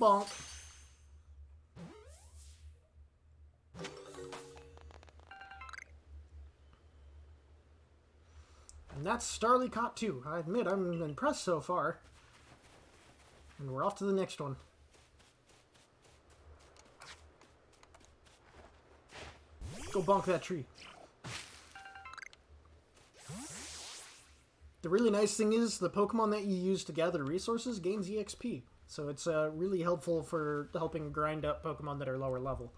Bonk. And that's Starly caught too. I admit I'm impressed so far. And we're off to the next one. Go bonk that tree. The really nice thing is the Pokemon that you use to gather resources gains EXP. So it's really helpful for helping grind up Pokemon that are lower level.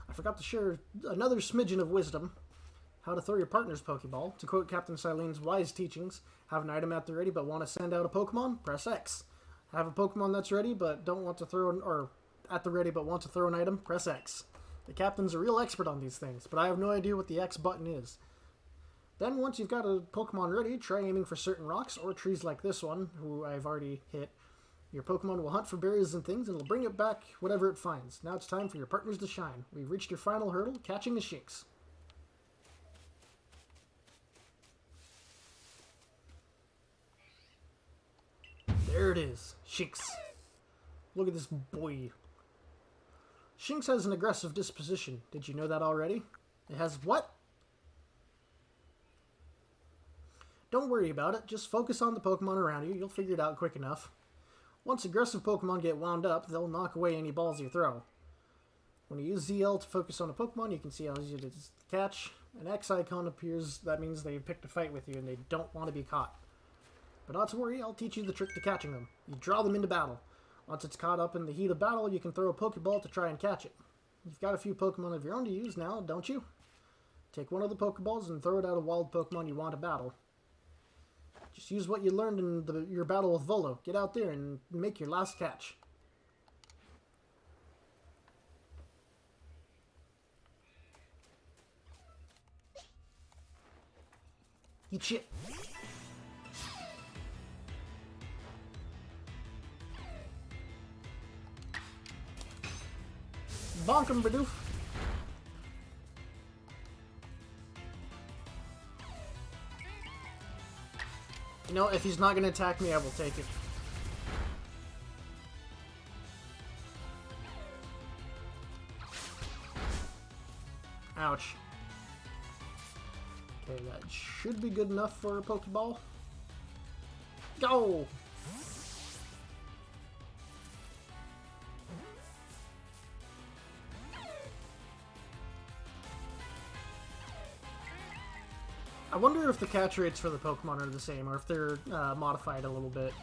I forgot to share another smidgen of wisdom. How to throw your partner's Pokeball. To quote Captain Silene's wise teachings, have an item at the ready but want to send out a Pokemon? Press X. Have a Pokemon that's ready but don't want to throw or at the ready but want to throw an item? Press X. The Captain's a real expert on these things, but I have no idea what the X button is. Then once you've got a Pokemon ready, try aiming for certain rocks or trees like this one, who I've already hit. Your Pokemon will hunt for berries and things, and it'll bring it back whatever it finds. Now it's time for your partners to shine. We've reached your final hurdle, catching the Shinx. There it is. Shinx. Look at this boy. Shinx has an aggressive disposition. Did you know that already? It has what? Don't worry about it. Just focus on the Pokemon around you. You'll figure it out quick enough. Once aggressive Pokemon get wound up, they'll knock away any balls you throw. When you use ZL to focus on a Pokemon, you can see how easy it is to catch. An X icon appears. That means they've picked a fight with you and they don't want to be caught. But not to worry, I'll teach you the trick to catching them. You draw them into battle. Once it's caught up in the heat of battle, you can throw a Pokeball to try and catch it. You've got a few Pokemon of your own to use now, don't you? Take one of the Pokeballs and throw it at a wild Pokemon you want to battle. Just use what you learned in your battle with Volo. Get out there and make your last catch. Eat shit. Bonk him, Bidoof. You know, if he's not going to attack me, I will take it. Okay, that should be good enough for a Pokeball. Go! I wonder if the catch rates for the Pokemon are the same, or if they're modified a little bit.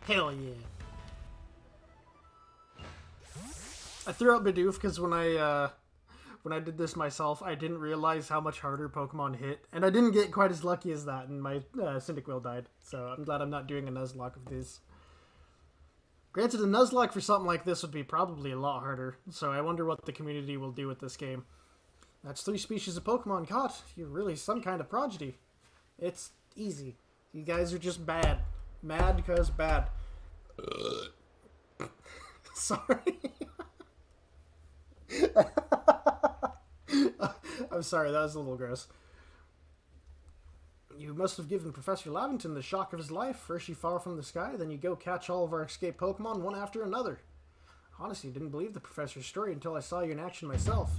Hell yeah. I threw out Bidoof because when I did this myself, I didn't realize how much harder Pokemon hit, and I didn't get quite as lucky as that, and my Cyndaquil died. So I'm glad I'm not doing a Nuzlocke of this. Granted, a Nuzlocke for something like this would be probably a lot harder, so I wonder what the community will do with this game. That's 3 species of Pokemon caught. You're really some kind of prodigy. It's easy. You guys are just bad. Mad because bad. Sorry. I'm sorry, that was a little gross. You must have given Professor Lavington the shock of his life. First you fall from the sky, then you go catch all of our escaped Pokemon one after another. Honestly, didn't believe the professor's story until I saw you in action myself.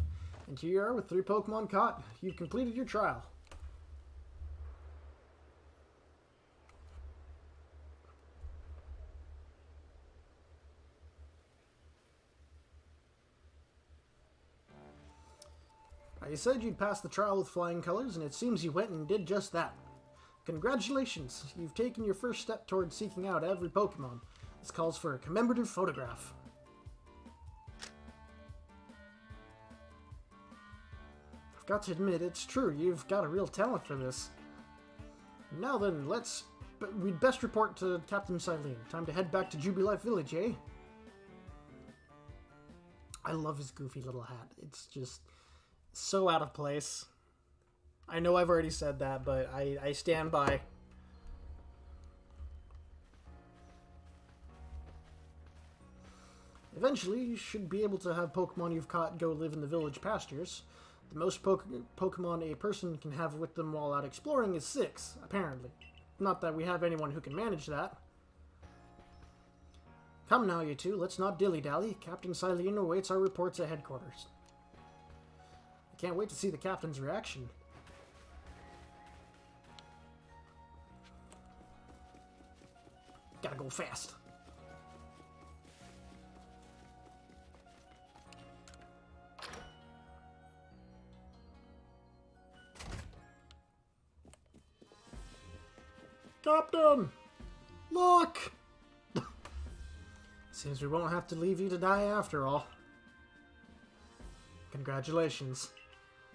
And here you are with 3 Pokemon caught. You've completed your trial. You said you'd pass the trial with flying colors, and it seems you went and did just that. Congratulations! You've taken your first step toward seeking out every Pokemon. This calls for a commemorative photograph. I've got to admit, it's true. You've got a real talent for this. Now then, we'd best report to Captain Silene. Time to head back to Jubilife Village, eh? I love his goofy little hat. It's just so out of place. I know I've already said that, but I stand by. Eventually, you should be able to have Pokemon you've caught go live in the village pastures. The most Pokemon a person can have with them while out exploring is 6, apparently. Not that we have anyone who can manage that. Come now, you two, let's not dilly-dally. Captain Silene awaits our reports at headquarters. I can't wait to see the captain's reaction. Gotta go fast. Captain! Look! Seems we won't have to leave you to die after all. Congratulations.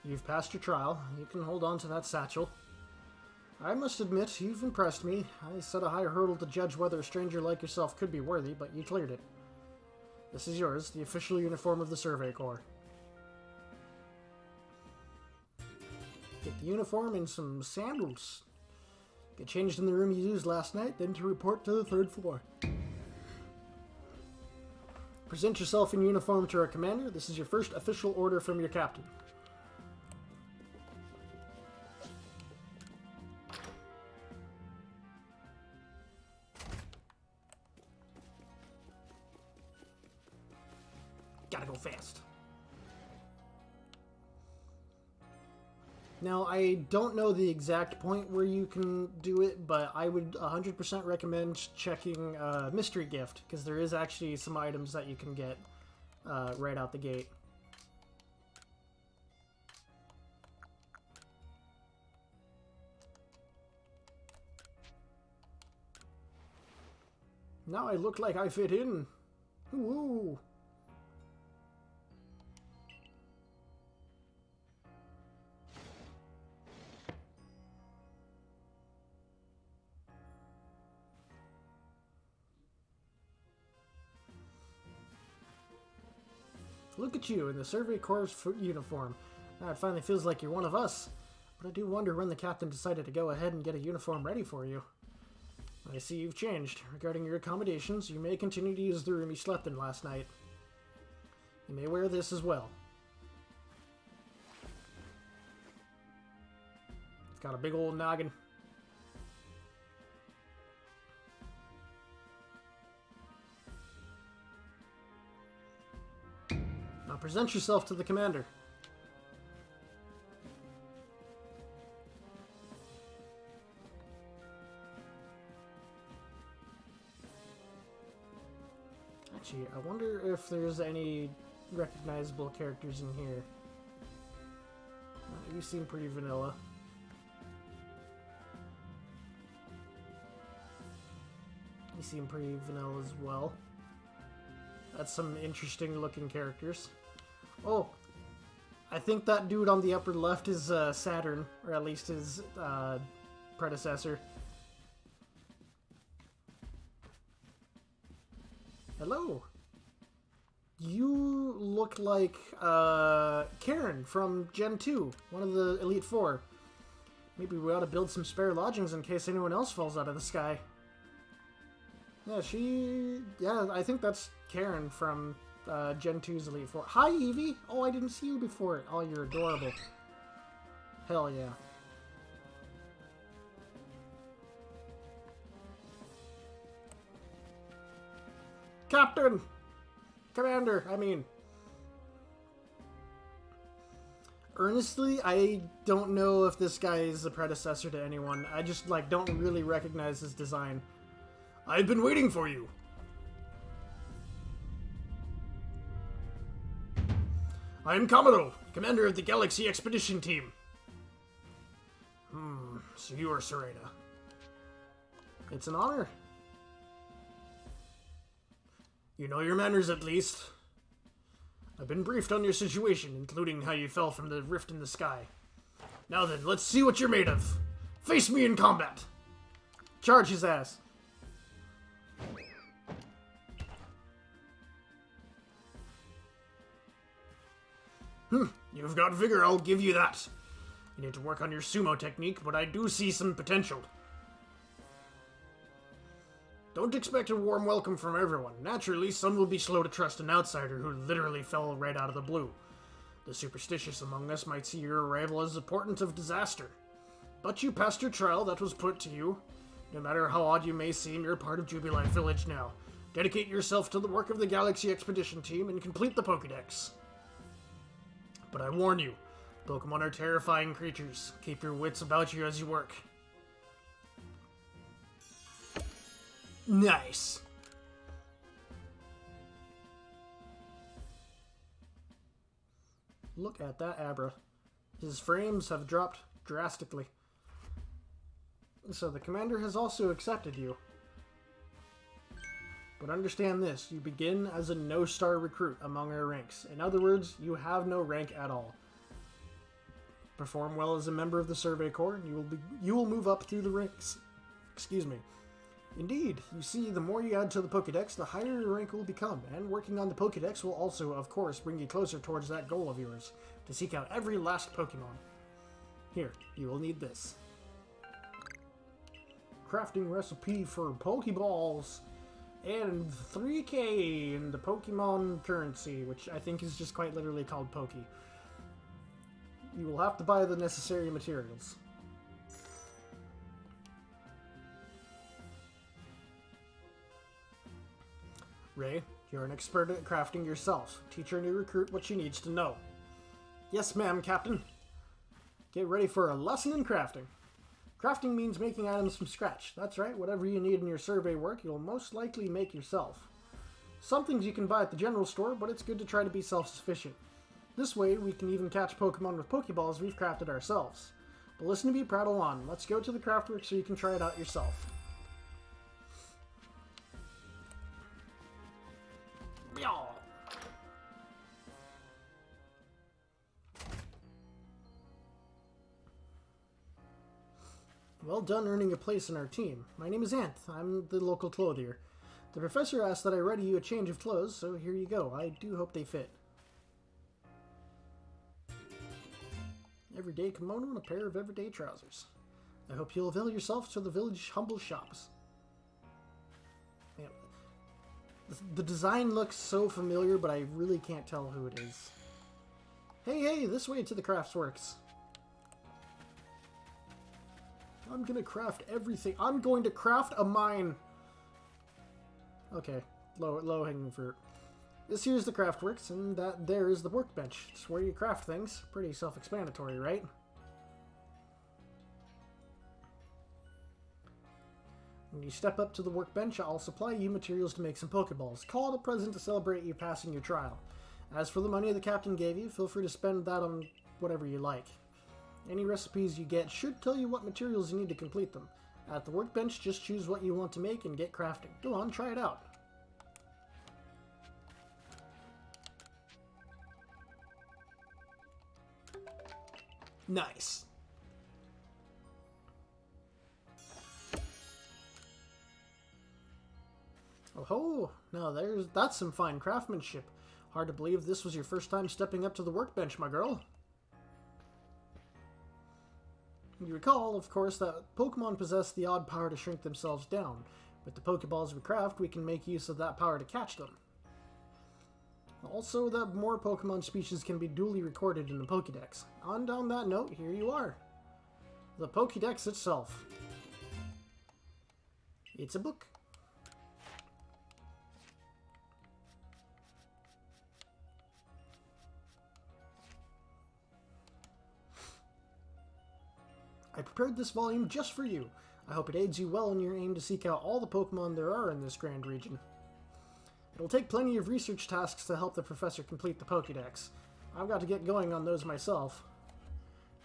You've passed your trial. You can hold on to that satchel. I must admit, you've impressed me. I set a high hurdle to judge whether a stranger like yourself could be worthy, but you cleared it. This is yours, the official uniform of the Survey Corps. Get the uniform and some sandals. Get changed in the room you used last night, then to report to the 3rd floor. Present yourself in uniform to our commander. This is your first official order from your captain. Gotta go fast. Now, I don't know the exact point where you can do it, but I would 100% recommend checking Mystery Gift, because there is actually some items that you can get right out the gate. Now I look like I fit in. Ooh. Look at you in the Survey Corps uniform. Now it finally feels like you're one of us. But I do wonder when the captain decided to go ahead and get a uniform ready for you. I see you've changed. Regarding your accommodations, you may continue to use the room you slept in last night. You may wear this as well. It's got a big old noggin. Now present yourself to the commander. Actually, I wonder if there's any recognizable characters in here. You seem pretty vanilla. You seem pretty vanilla as well. That's some interesting looking characters. Oh, I think that dude on the upper left is Saturn, or at least his predecessor. Hello. You look like Karen from Gen 2, one of the Elite Four. Maybe we ought to build some spare lodgings in case anyone else falls out of the sky. Yeah, I think that's Karen from Gen 2's Elite Four. Hi, Evie! Oh, I didn't see you before. Oh, you're adorable. Hell yeah. Captain! Commander, I mean. Earnestly, I don't know if this guy is a predecessor to anyone. I just, don't really recognize his design. I've been waiting for you. I am Commodore, commander of the Galaxy Expedition Team. So you are Serena. It's an honor. You know your manners, at least. I've been briefed on your situation, including how you fell from the rift in the sky. Now then, let's see what you're made of. Face me in combat. Charge his ass. You've got vigor, I'll give you that. You need to work on your sumo technique, but I do see some potential. Don't expect a warm welcome from everyone. Naturally, some will be slow to trust an outsider who literally fell right out of the blue. The superstitious among us might see your arrival as a portent of disaster. But you passed your trial that was put to you. No matter how odd you may seem, you're part of Jubilife Village now. Dedicate yourself to the work of the Galaxy Expedition Team and complete the Pokédex. But I warn you, Pokemon are terrifying creatures. Keep your wits about you as you work. Nice. Look at that Abra. His frames have dropped drastically. So the commander has also accepted you. But understand this, you begin as a no-star recruit among our ranks. In other words, you have no rank at all. Perform well as a member of the Survey Corps, and you will move up through the ranks. Excuse me. Indeed, you see, the more you add to the Pokédex, the higher your rank will become, and working on the Pokédex will also, of course, bring you closer towards that goal of yours, to seek out every last Pokémon. Here, you will need this. Crafting recipe for Pokeballs, and 3K in the Pokemon currency, which I think is just quite literally called Poke. You will have to buy the necessary materials. Ray, you're an expert at crafting yourself. Teach your new recruit what she needs to know. Yes, ma'am, Captain. Get ready for a lesson in crafting. Crafting means making items from scratch. That's right, whatever you need in your survey work, you'll most likely make yourself. Some things you can buy at the general store, but it's good to try to be self-sufficient. This way, we can even catch Pokemon with Pokeballs we've crafted ourselves. But listen to me prattle on. Let's go to the craftwork so you can try it out yourself. Well done earning a place in our team. My name is Anth. I'm the local clothier. The professor asked that I ready you a change of clothes, so here you go. I do hope they fit. Everyday kimono and a pair of everyday trousers. I hope you'll avail yourself to the village humble shops. Man, the design looks so familiar, but I really can't tell who it is. Hey, this way to the craftsworks. I'm gonna craft everything. I'm going to craft a mine. Okay, low hanging fruit. This here's the craftworks, and that there is the workbench. It's where you craft things. Pretty self-explanatory, right? When you step up to the workbench, I'll supply you materials to make some Pokeballs. Call it a present to celebrate you passing your trial. As for the money the captain gave you, feel free to spend that on whatever you like. Any recipes you get should tell you what materials you need to complete them. At the workbench, just choose what you want to make and get crafting. Go on, try it out. Nice. Oh ho! Now that's some fine craftsmanship. Hard to believe this was your first time stepping up to the workbench, my girl. You recall, of course, that Pokemon possess the odd power to shrink themselves down. With the Pokeballs we craft, we can make use of that power to catch them. Also, that more Pokemon species can be duly recorded in the Pokédex. And on that note, here you are. The Pokédex itself. It's a book. I prepared this volume just for you. I hope it aids you well in your aim to seek out all the Pokemon there are in this grand region. It'll take plenty of research tasks to help the professor complete the Pokédex. I've got to get going on those myself.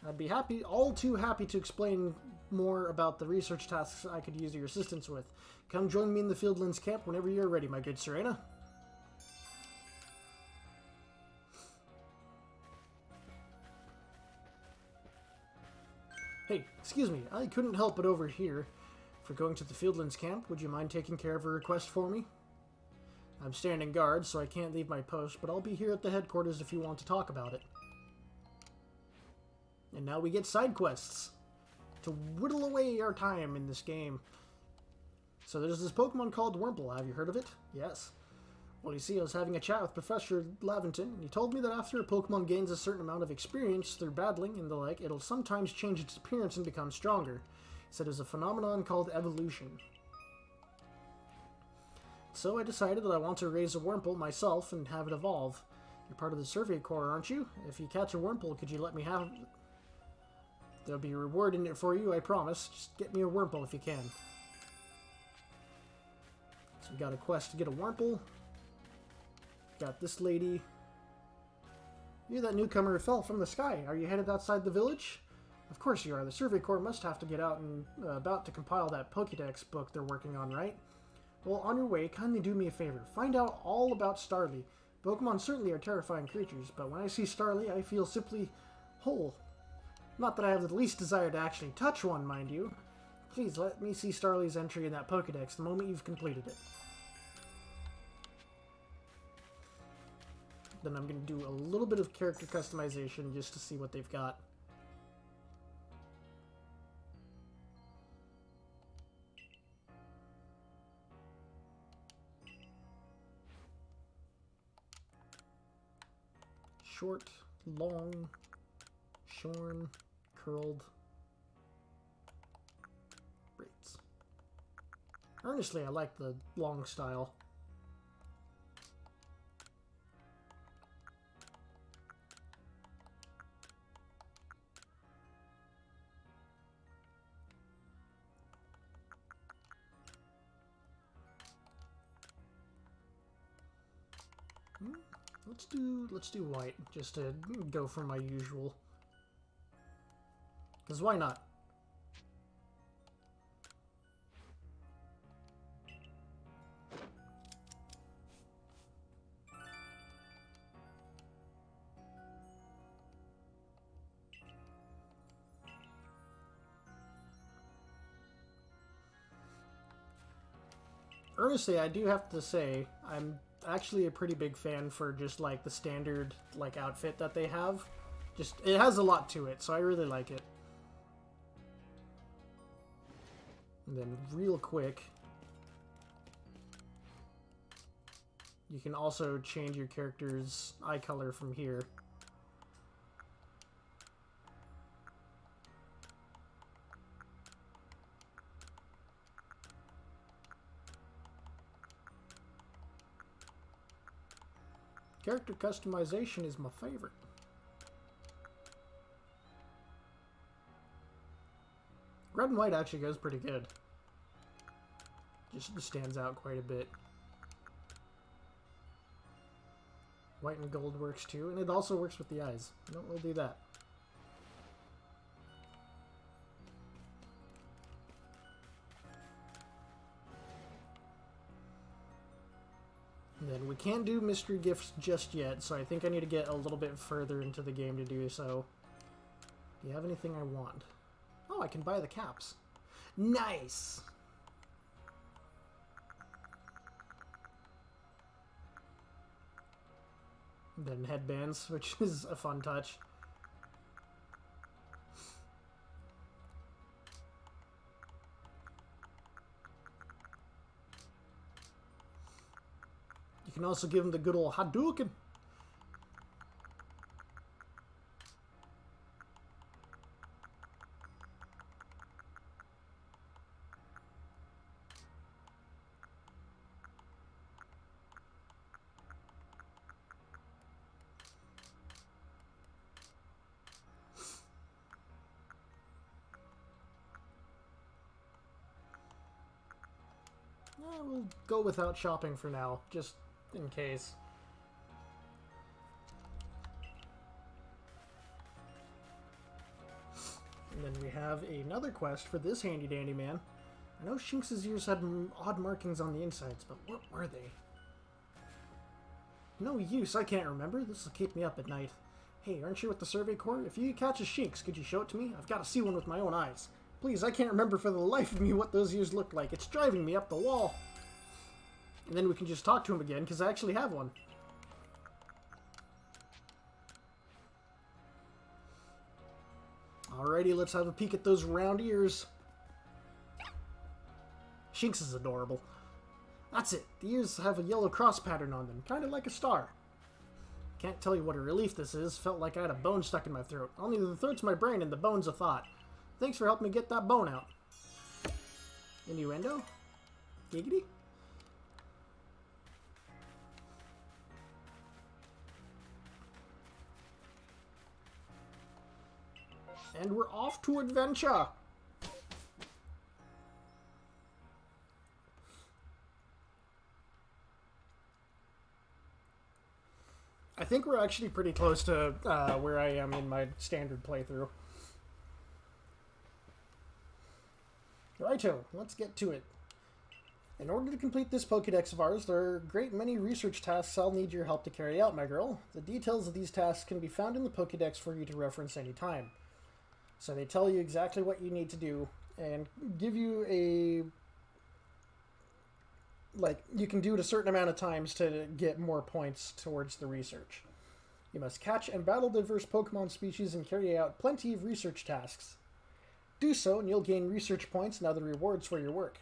I'd be all too happy to explain more about the research tasks I could use your assistance with. Come join me in the Fieldlands camp whenever you're ready, my good Serena. Hey, excuse me, I couldn't help but overhear. For going to the Fieldlands camp, would you mind taking care of a request for me? I'm standing guard, so I can't leave my post, but I'll be here at the headquarters if you want to talk about it. And now we get side quests to whittle away our time in this game. So there's this Pokemon called Wurmple. Have you heard of it? Yes. Well, you see, I was having a chat with Professor Laventon, and he told me that after a Pokemon gains a certain amount of experience through battling and the like, it'll sometimes change its appearance and become stronger. He said it's a phenomenon called evolution. So I decided that I want to raise a Wurmple myself and have it evolve. You're part of the Survey Corps, aren't you? If you catch a Wurmple, could you let me have it? There'll be a reward in it for you, I promise. Just get me a Wurmple if you can. So we got a quest to get a Wurmple. Got this lady. You're that newcomer who fell from the sky. Are you headed outside the village? Of course you are. The Survey Corps must have to get out and about to compile that Pokédex book they're working on, right? Well, on your way, kindly do me a favor. Find out all about Starly. Pokemon certainly are terrifying creatures, but when I see Starly, I feel simply whole. Not that I have the least desire to actually touch one, mind you. Please let me see Starly's entry in that Pokédex the moment you've completed it. Then I'm going to do a little bit of character customization just to see what they've got. Short, long, shorn, curled, braids. Honestly, I like the long style. Let's do white, just to go for my usual. Because why not? Honestly, I do have to say, I'm actually a pretty big fan for just like the standard like outfit that they have. Just it has a lot to it, so I really like it. And then real quick, you can also change your character's eye color from here. Character customization is my favorite. Red and white actually goes pretty good. Just stands out quite a bit. White and gold works too, and it also works with the eyes. No, we'll do that. And then we can't do mystery gifts just yet, so I think I need to get a little bit further into the game to do so. Do you have anything I want? Oh, I can buy the caps. Nice! And then headbands, which is a fun touch. You can also give him the good old Hadouken. We'll go without shopping for now, just in case. And then we have another quest for this handy dandy man. I know Shinx's ears had odd markings on the insides, but what were they? No use, I can't remember. This will keep me up at night. Hey, aren't you with the Survey Corps? If you catch a Shinx, could you show it to me? I've got to see one with my own eyes. Please, I can't remember for the life of me what those ears look like. It's driving me up the wall. And then we can just talk to him again, because I actually have one. Alrighty, let's have a peek at those round ears. Shinx is adorable. That's it. The ears have a yellow cross pattern on them, kind of like a star. Can't tell you what a relief this is. Felt like I had a bone stuck in my throat. Only the throat's my brain and the bone's a thought. Thanks for helping me get that bone out. Innuendo? Giggity? And we're off to adventure! I think we're actually pretty close to where I am in my standard playthrough. Righto, let's get to it. In order to complete this Pokédex of ours, there are a great many research tasks I'll need your help to carry out, my girl. The details of these tasks can be found in the Pokédex for you to reference anytime. So they tell you exactly what you need to do and give you a... like, you can do it a certain amount of times to get more points towards the research. You must catch and battle diverse Pokemon species and carry out plenty of research tasks. Do so and you'll gain research points and other rewards for your work.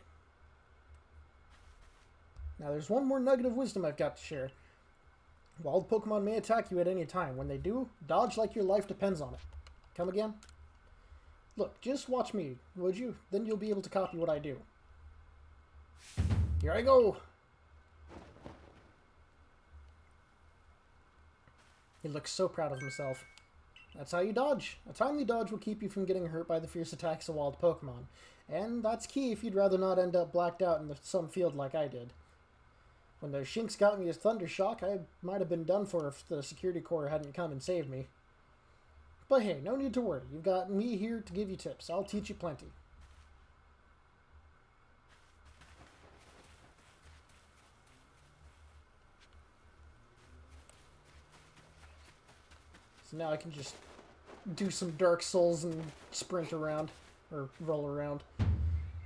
Now there's one more nugget of wisdom I've got to share. Wild Pokemon may attack you at any time. When they do, dodge like your life depends on it. Come again? Look, just watch me, would you? Then you'll be able to copy what I do. Here I go! He looks so proud of himself. That's how you dodge. A timely dodge will keep you from getting hurt by the fierce attacks of wild Pokemon. And that's key if you'd rather not end up blacked out in some field like I did. When the Shinx got me his Thunder Shock, I might have been done for if the Security Corps hadn't come and saved me. But hey, no need to worry. You've got me here to give you tips. I'll teach you plenty. So now I can just do some Dark Souls and sprint around, or roll around.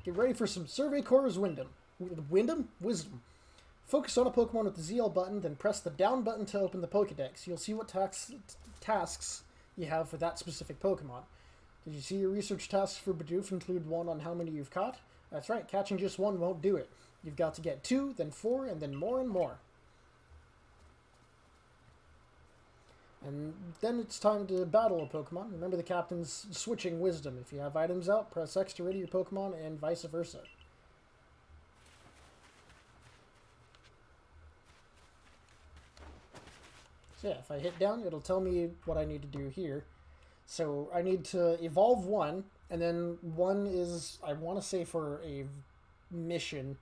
Get ready for some Survey Corps' Wisdom. Focus on a Pokemon with the ZL button, then press the down button to open the Pokédex. You'll see what tasks you have for that specific Pokemon. Did you see your research tasks for Bidoof include one on how many you've caught? That's right, catching just one won't do it. You've got to get 2, then 4, and then more and more. And then it's time to battle a Pokemon. Remember the captain's switching wisdom. If you have items out, press X to ready your Pokemon, and vice versa. So yeah, if I hit down, it'll tell me what I need to do here. So I need to evolve one, and then one is, I want to say, for a mission.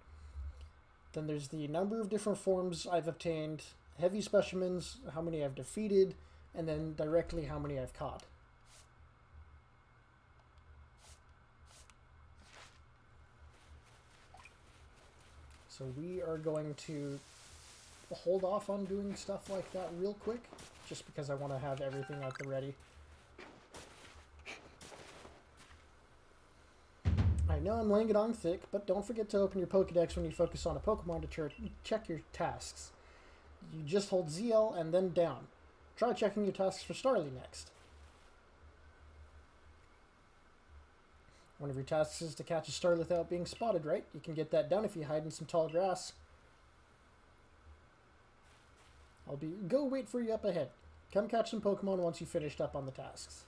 Then there's the number of different forms I've obtained, heavy specimens, how many I've defeated, and then directly how many I've caught. So we are going to hold off on doing stuff like that real quick, just because I want to have everything at the ready. I know I'm laying it on thick, but don't forget to open your Pokedex when you focus on a Pokemon to check your tasks. You just hold ZL and then down. Try checking your tasks for Starly next. One of your tasks is to catch a Starly without being spotted, right? You can get that done if you hide in some tall grass. Go wait for you up ahead. Come catch some Pokemon once you've finished up on the tasks.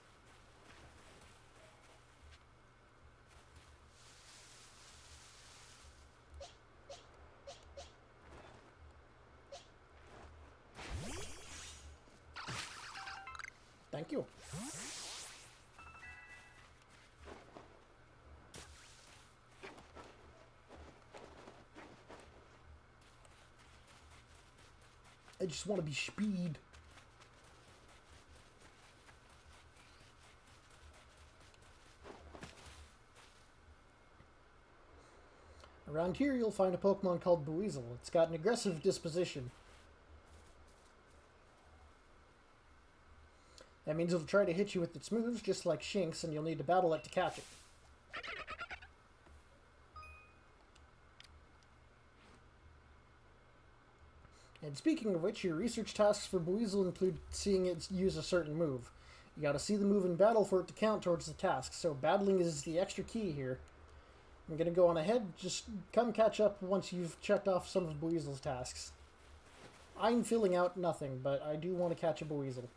Thank you. I just want to be speed. Around here you'll find a Pokemon called Buizel. It's got an aggressive disposition. That means it'll try to hit you with its moves, just like Shinx, and you'll need to battle it to catch it. And speaking of which, your research tasks for Buizel include seeing it use a certain move. You gotta see the move in battle for it to count towards the task, so battling is the extra key here. I'm gonna go on ahead, just come catch up once you've checked off some of Buizel's tasks. I'm filling out nothing, but I do want to catch a Buizel.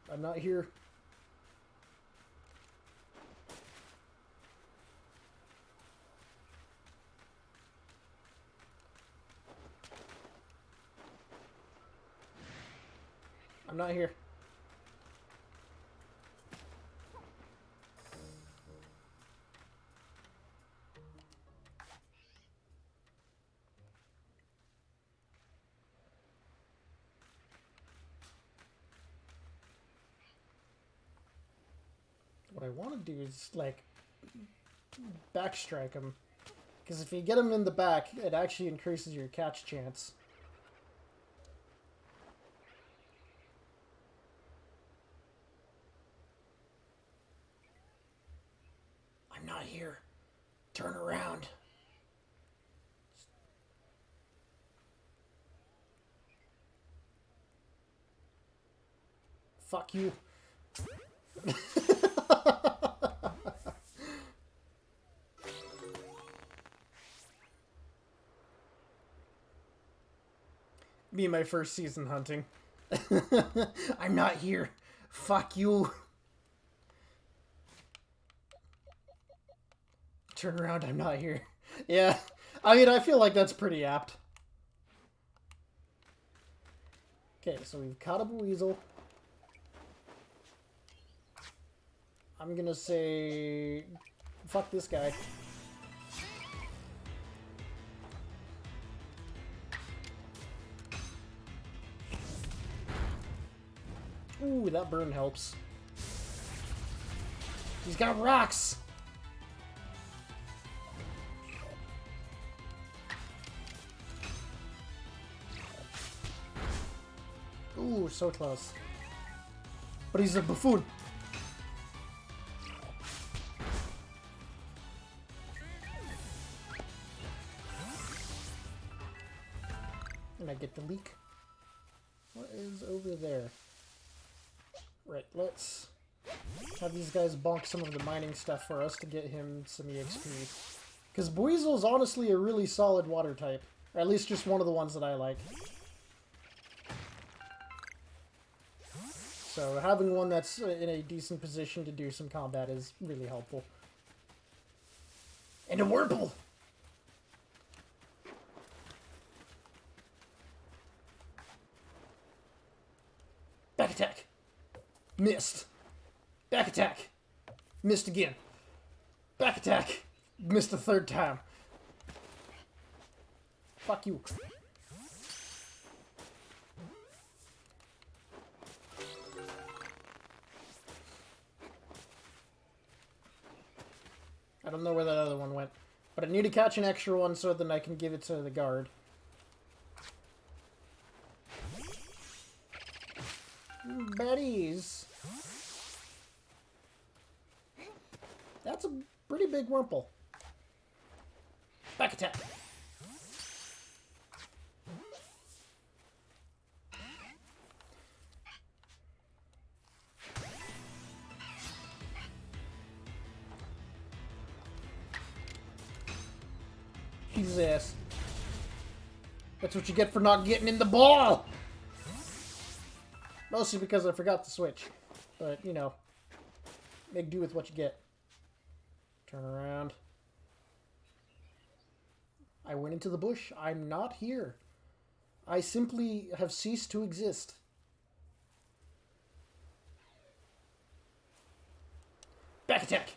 I'm not here. I'm not here. What I want to do is, like, backstrike him. Because if you get him in the back, it actually increases your catch chance. I'm not here. Turn around. Fuck you. Me and my first season hunting. I'm not here. Fuck you. Turn around, I'm not here. Yeah, I mean, I feel like that's pretty apt. Okay, so we've caught a Buizel. I'm gonna say... fuck this guy. Ooh, that burn helps. He's got rocks! Ooh, so close. But he's a buffoon. And I get the leak. What is over there? Right, let's have these guys bonk some of the mining stuff for us to get him some EXP. Because Buizel's honestly a really solid water type. Or at least just one of the ones that I like. So having one that's in a decent position to do some combat is really helpful. And a Wurple! Back attack. Missed. Back attack. Missed again. Back attack. Missed the third time. Fuck you. I don't know where that other one went. But I need to catch an extra one so then I can give it to the guard. Baddies. That's a pretty big Wurmple. Back attack. Jesus. That's what you get for not getting in the ball! Mostly because I forgot to switch. But, you know, make do with what you get. Turn around. I went into the bush. I'm not here. I simply have ceased to exist. Back attack!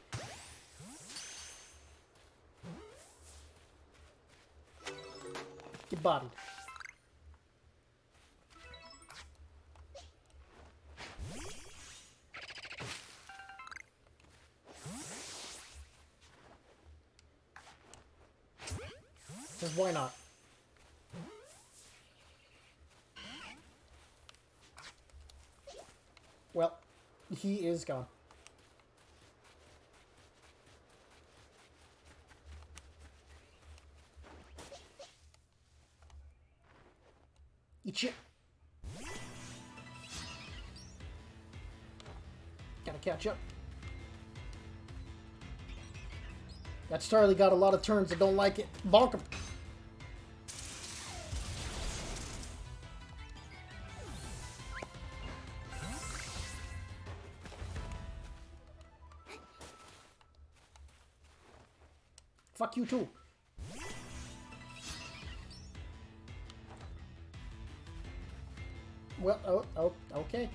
Get bodied. Because why not? Well, he is gone. Eat shit. Gotta catch up. That Starly got a lot of turns. I don't like it. Bonk him. Fuck you too. Well, oh, okay.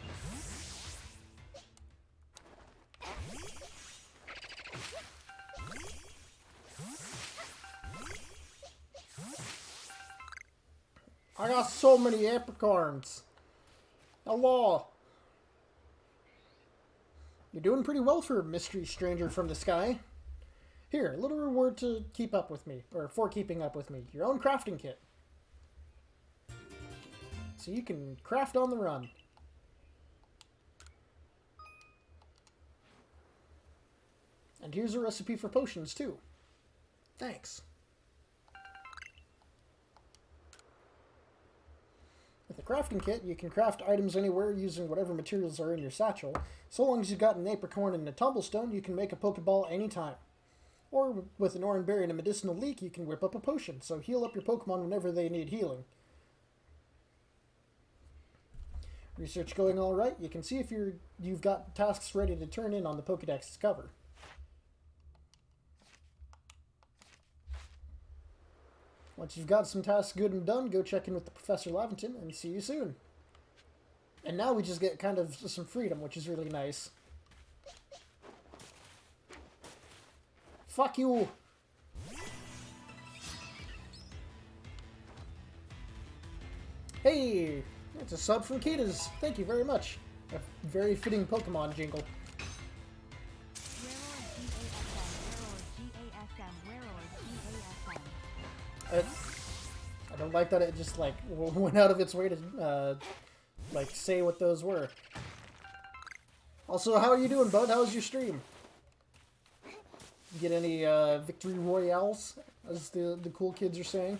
I got so many apricorns. Hello. You're doing pretty well for a mystery stranger from the sky. Here, a little reward to keep up with me, or for keeping up with me. Your own crafting kit. So you can craft on the run. And here's a recipe for potions, too. Thanks. With the crafting kit, you can craft items anywhere using whatever materials are in your satchel. So long as you've got an apricorn and a tumblestone, you can make a Pokeball anytime. Or with an oran berry and a medicinal leek, you can whip up a potion. So heal up your Pokemon whenever they need healing. Research going all right. You can see if you've got tasks ready to turn in on the Pokédex's cover. Once you've got some tasks good and done, go check in with the Professor Laventon and see you soon. And now we just get kind of some freedom, which is really nice. Fuck you! Hey! It's a sub from Kita's. Thank you very much. A very fitting Pokemon jingle. I don't like that it just, like, went out of its way to, like, say what those were. Also, how are you doing, bud? How was your stream? Get any, victory royales, as the cool kids are saying?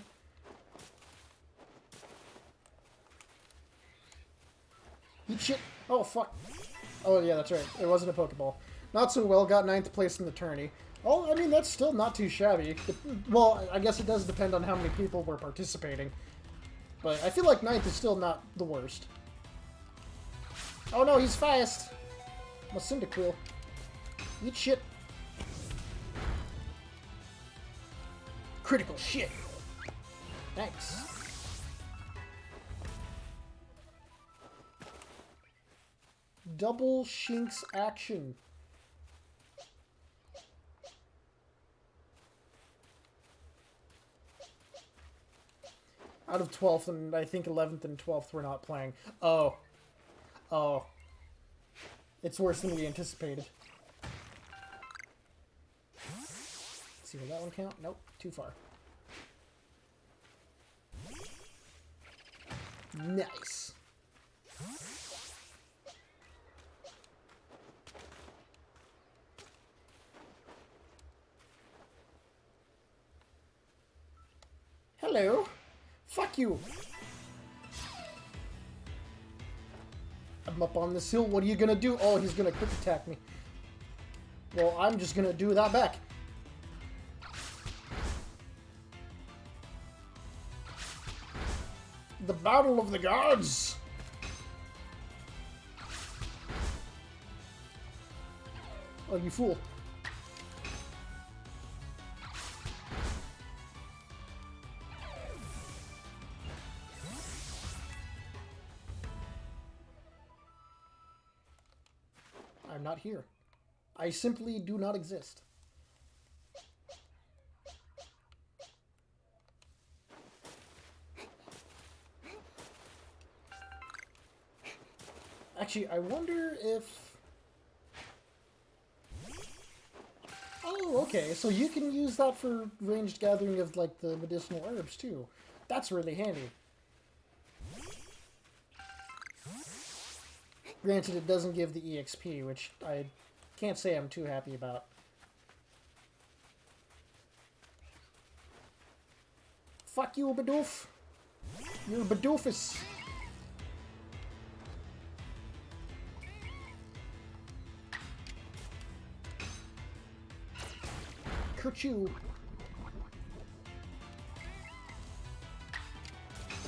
Eat shit. Oh, fuck. Oh, yeah, that's right. It wasn't a Pokeball. Not so well. Got 9th place in the tourney. Oh, I mean, that's still not too shabby. Well, I guess it does depend on how many people were participating. But I feel like 9th is still not the worst. Oh, no, he's fast. My Cyndaquil. Eat shit. Critical shit. Thanks. double Shinx action. Out of 12th, and I think 11th and 12th we're not playing. Oh. Oh. It's worse than we anticipated. Let's see, will that one count? Nope, too far. Nice. Hello. Fuck you. I'm up on this hill. What are you gonna do? Oh, he's gonna quick attack me. Well, I'm just gonna do that back. The Battle of the Gods! Oh, you fool. I'm not here. I simply do not exist. Actually, I wonder if... Oh, okay, so you can use that for ranged gathering of, like, the medicinal herbs, too. That's really handy. Granted, it doesn't give the EXP, which I can't say I'm too happy about. Fuck you, Bidoof. You're a Bidoofus. Kerchoo.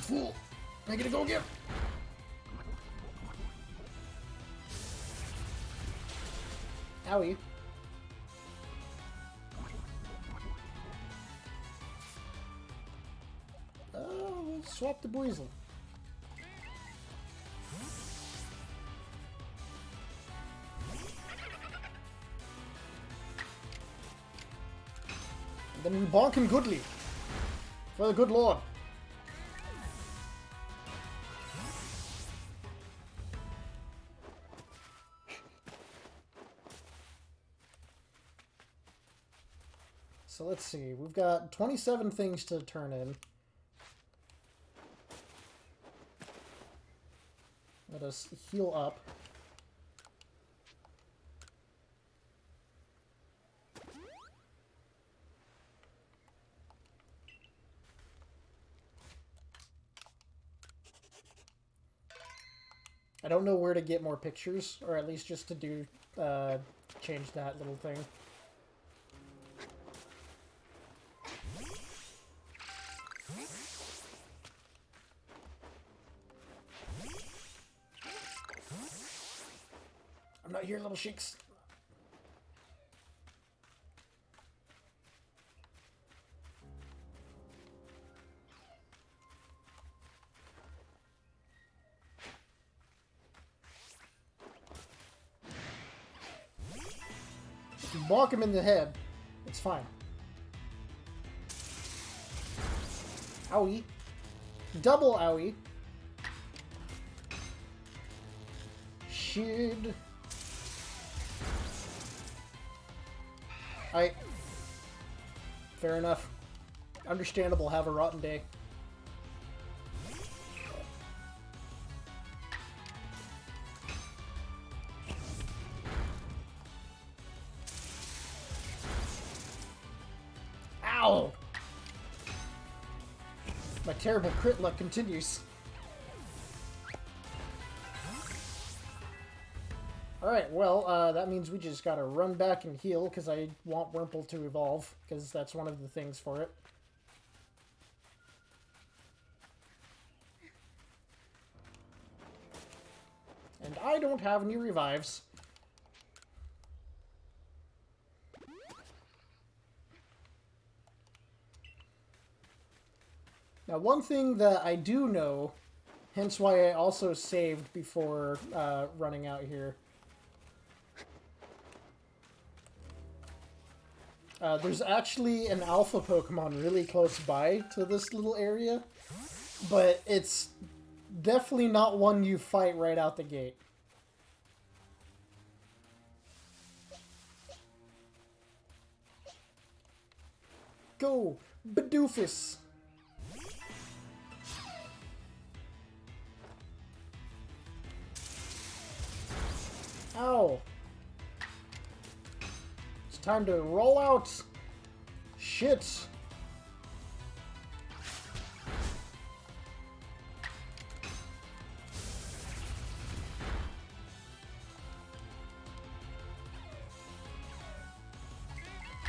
Fool. I gotta go again. Owie. We'll swap the Buizel. And then we bonk him goodly. For the good lord. So let's see, we've got 27 things to turn in. Let us heal up. I don't know where to get more pictures, or at least just to do, change that little thing. I'm not here, little sheiks. If you bonk him in the head, it's fine. Owie. Double owie. Shid. Fair enough. Understandable, have a rotten day. Ow! My terrible crit luck continues. Alright, well, that means we just gotta run back and heal, because I want Wurmple to evolve, because that's one of the things for it. And I don't have any revives. Now, one thing that I do know Hence why I also saved before running out here. There's actually an alpha Pokemon really close by to this little area, but it's definitely not one you fight right out the gate. Go, Bidoofus! Ow! It's time to roll out! Shit!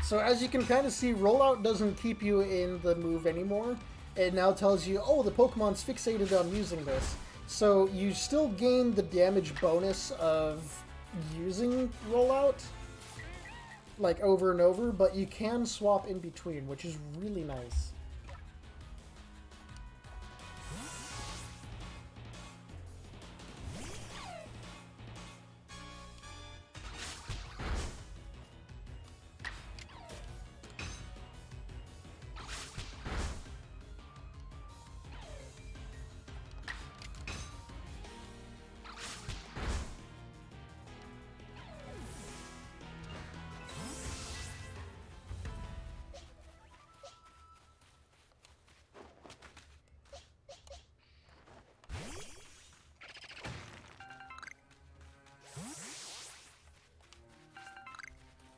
So as you can kind of see, rollout doesn't keep you in the move anymore. It now tells you, oh, the Pokemon's fixated on using this. So you still gain the damage bonus of using rollout, like over and over, but you can swap in between, which is really nice.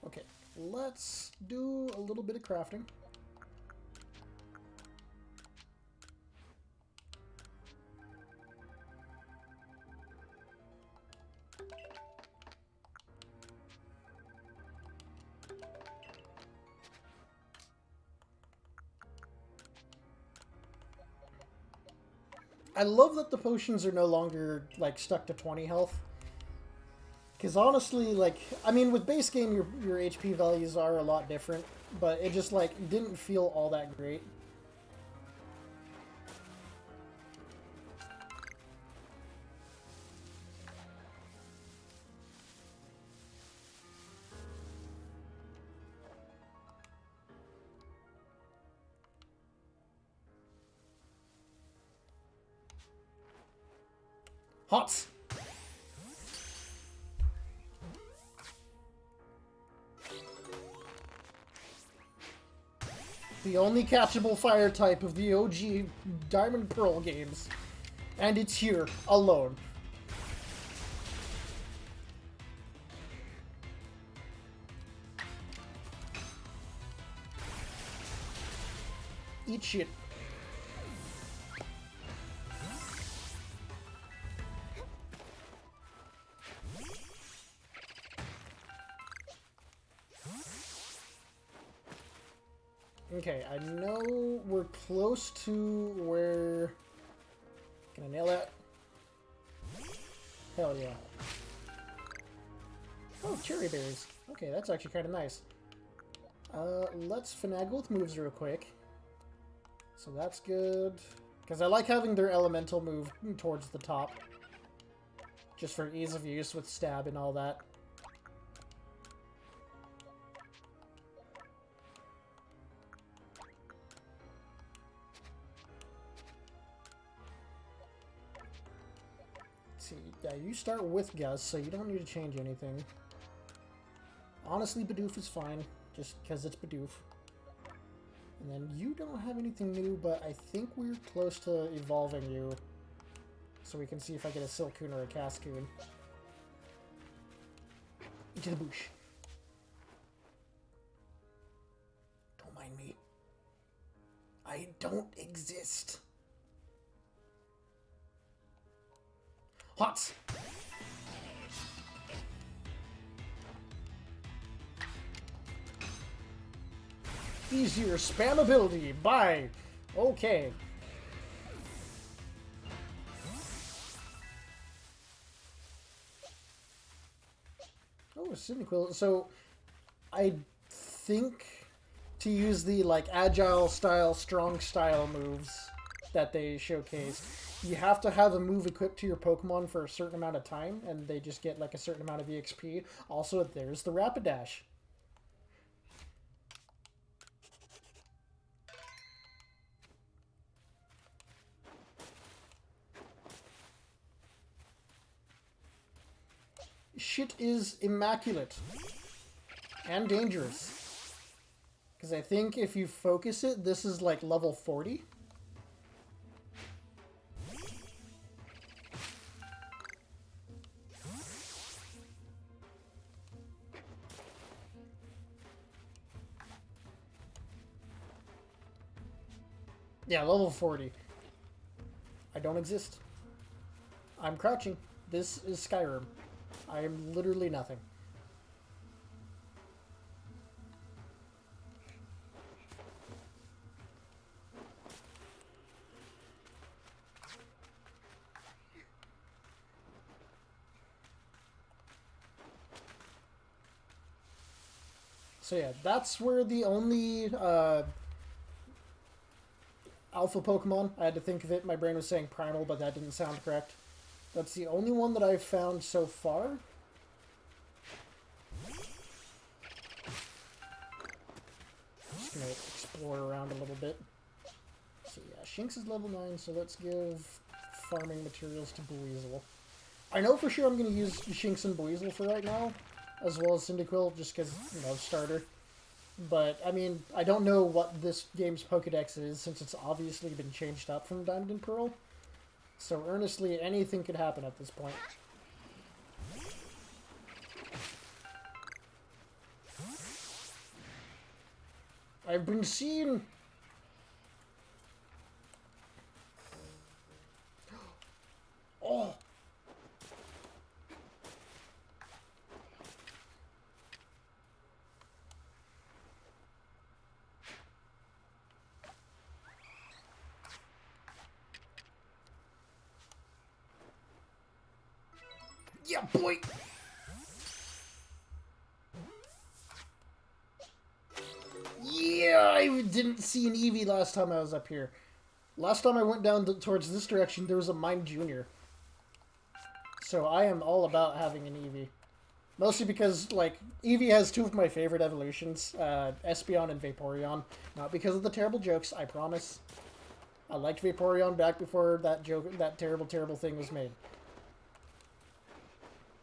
Okay, let's do a little bit of crafting. I love that the potions are no longer, like, stuck to 20 health. Because honestly, like, I mean, with base game, your HP values are a lot different, but it just, like, didn't feel all that great. Hot! The only catchable fire type of the OG Diamond Pearl games. And it's here, alone. Eat shit. Okay, I know we're close to where... Can I nail that? Hell yeah. Oh, cherry berries. Okay, that's actually kind of nice. Let's finagle with moves real quick. So that's good. Because I like having their elemental move towards the top. Just for ease of use with stab and all that. Yeah, you start with Gus, so you don't need to change anything. Honestly, Bidoof is fine, just because it's Bidoof. And then you don't have anything new, but I think we're close to evolving you. So we can see if I get a Silcoon or a Cascoon. Into the bush. Don't mind me. I don't exist. Hot! Easier spammability. Bye. Okay. Oh, Cyndaquil. So, I think to use the, like, agile style, strong style moves that they showcased, you have to have a move equipped to your Pokemon for a certain amount of time, and they just get like a certain amount of EXP. Also, there's the Rapidash. Shit is immaculate. And dangerous. Because I think if you focus it, this is like level 40. Yeah, level 40. I don't exist. I'm crouching. This is Skyrim. I am literally nothing. So yeah, that's where the only alpha Pokemon, I had to think of it, my brain was saying primal, but that didn't sound correct. That's the only one that I've found so far. Just gonna explore around a little bit. So yeah, Shinx is level 9, so let's give farming materials to Buizel. I know for sure I'm gonna use Shinx and Buizel for right now, as well as Cyndaquil, just because, you know, starter. But, I mean, I don't know what this game's Pokedex is, since it's obviously been changed up from Diamond and Pearl. So, earnestly, anything could happen at this point. I've been seeing... Oh! Yeah, boy! Yeah, I didn't see an Eevee last time I was up here. Last time I went down towards this direction, there was a Mine Junior. So I am all about having an Eevee. Mostly because, like, Eevee has two of my favorite evolutions, Espeon and Vaporeon. Not because of the terrible jokes, I promise. I liked Vaporeon back before that joke, that terrible, terrible thing was made.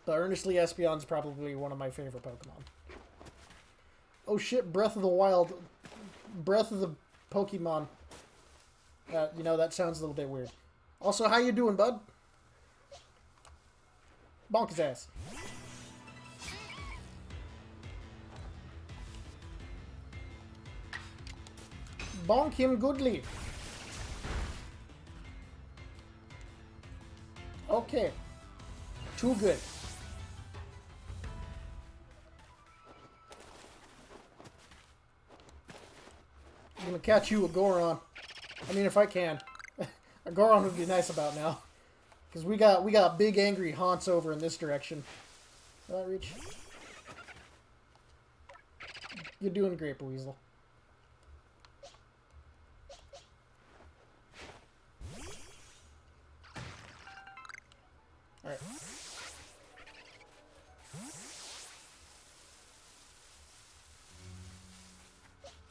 But earnestly, Espeon's probably one of my favorite Pokemon. Oh shit, Breath of the Wild. Breath of the Pokemon. You know, that sounds a little bit weird. Also, how you doing, bud? Bonk his ass. Bonk him goodly. Okay. Too good. I'm gonna catch you a Goron. I mean, if I can. A Goron would be nice about now. Because we got big angry haunts over in this direction. Will that reach? You're doing great, Buizel. Alright.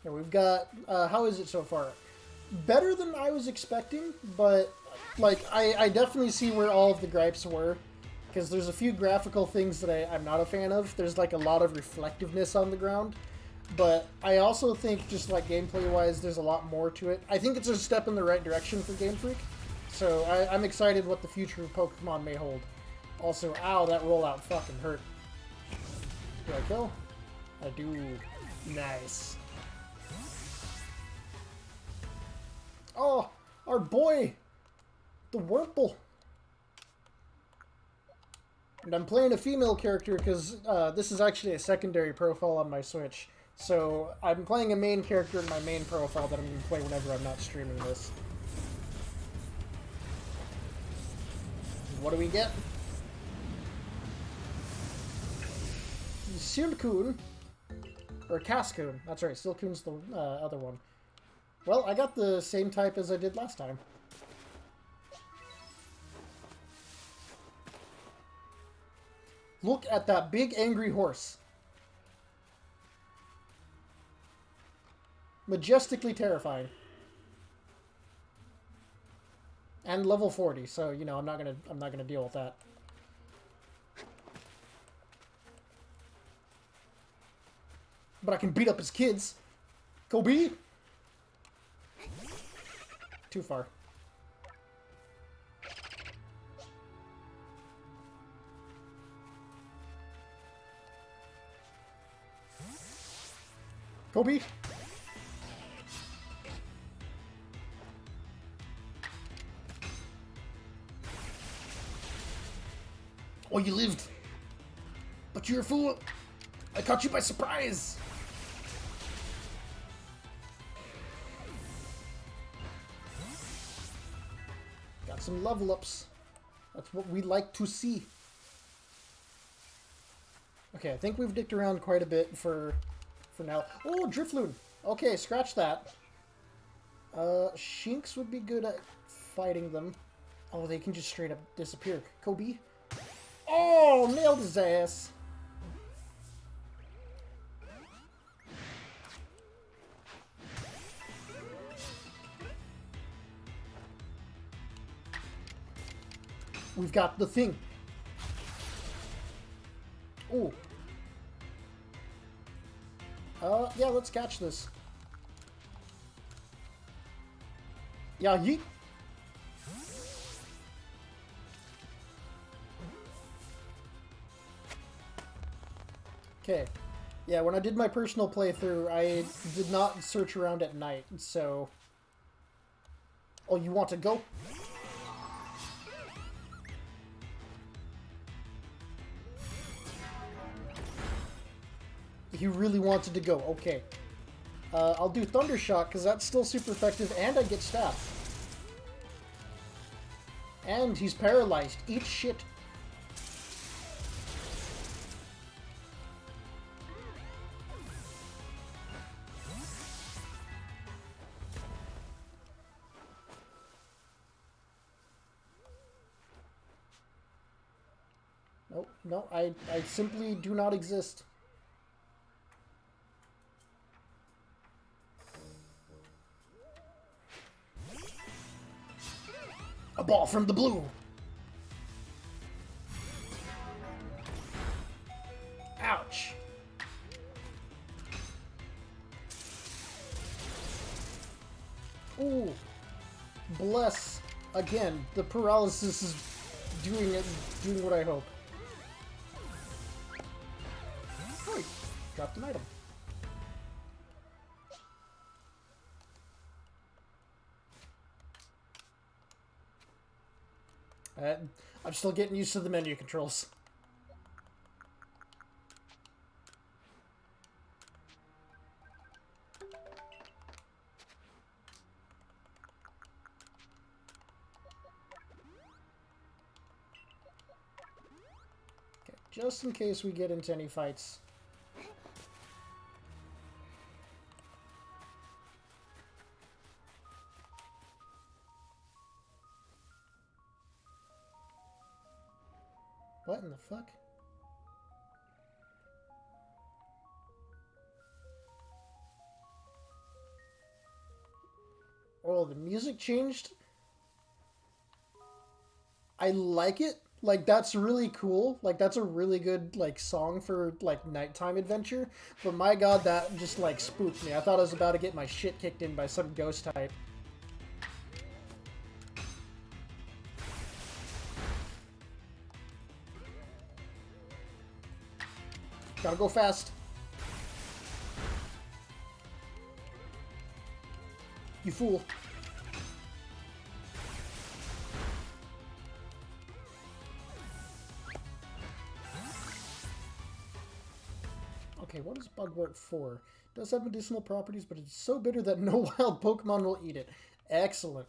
Here we've got, how is it so far? Better than I was expecting, but, like, I definitely see where all of the gripes were. Because there's a few graphical things that I'm not a fan of. There's, like, a lot of reflectiveness on the ground. But I also think, just, like, gameplay-wise, there's a lot more to it. I think it's a step in the right direction for Game Freak. So I'm excited what the future of Pokemon may hold. Also, ow, that rollout fucking hurt. Do I kill? I do. Nice. Oh, our boy! The Wurmple! And I'm playing a female character because this is actually a secondary profile on my Switch. So I'm playing a main character in my main profile that I'm going to play whenever I'm not streaming this. What do we get? Silcoon. Or Cascoon. That's right, Silcoon's the other one. Well, I got the same type as I did last time. Look at that big angry horse. Majestically terrifying. And level 40, so you know I'm not gonna deal with that. But I can beat up his kids. Kobe! Too far. Kobe! Oh, you lived! But you're a fool! I caught you by surprise! Got some level ups. That's what we like to see. Okay, I think we've dicked around quite a bit for now. Oh, Drifloon! Okay, scratch that. Shinx would be good at fighting them. Oh, they can just straight up disappear. Kobe? Oh, nailed his ass! We've got the thing. Ooh. Yeah, let's catch this. Yeah, yeet. Okay. Yeah, when I did my personal playthrough, I did not search around at night, so... Oh, you want to go? He really wanted to go. Okay. I'll do Thunder Shock, because that's still super effective, and I get stabbed. And he's paralyzed. Eat shit. Nope, no, I simply do not exist. A ball from the blue. Ouch. Ooh. Bless. Again, the paralysis is doing what I hope. Oh, dropped an item. I'm still getting used to the menu controls. Okay, just in case we get into any fights. What in the fuck? Oh, the music changed? I like it. Like, that's really cool. Like, that's a really good, like, song for, like, nighttime adventure. But my god, that just, like, spooked me. I thought I was about to get my shit kicked in by some ghost type. Gotta go fast. You fool. Okay, what does Bugwort for? It does have medicinal properties, but it's so bitter that no wild Pokemon will eat it. Excellent.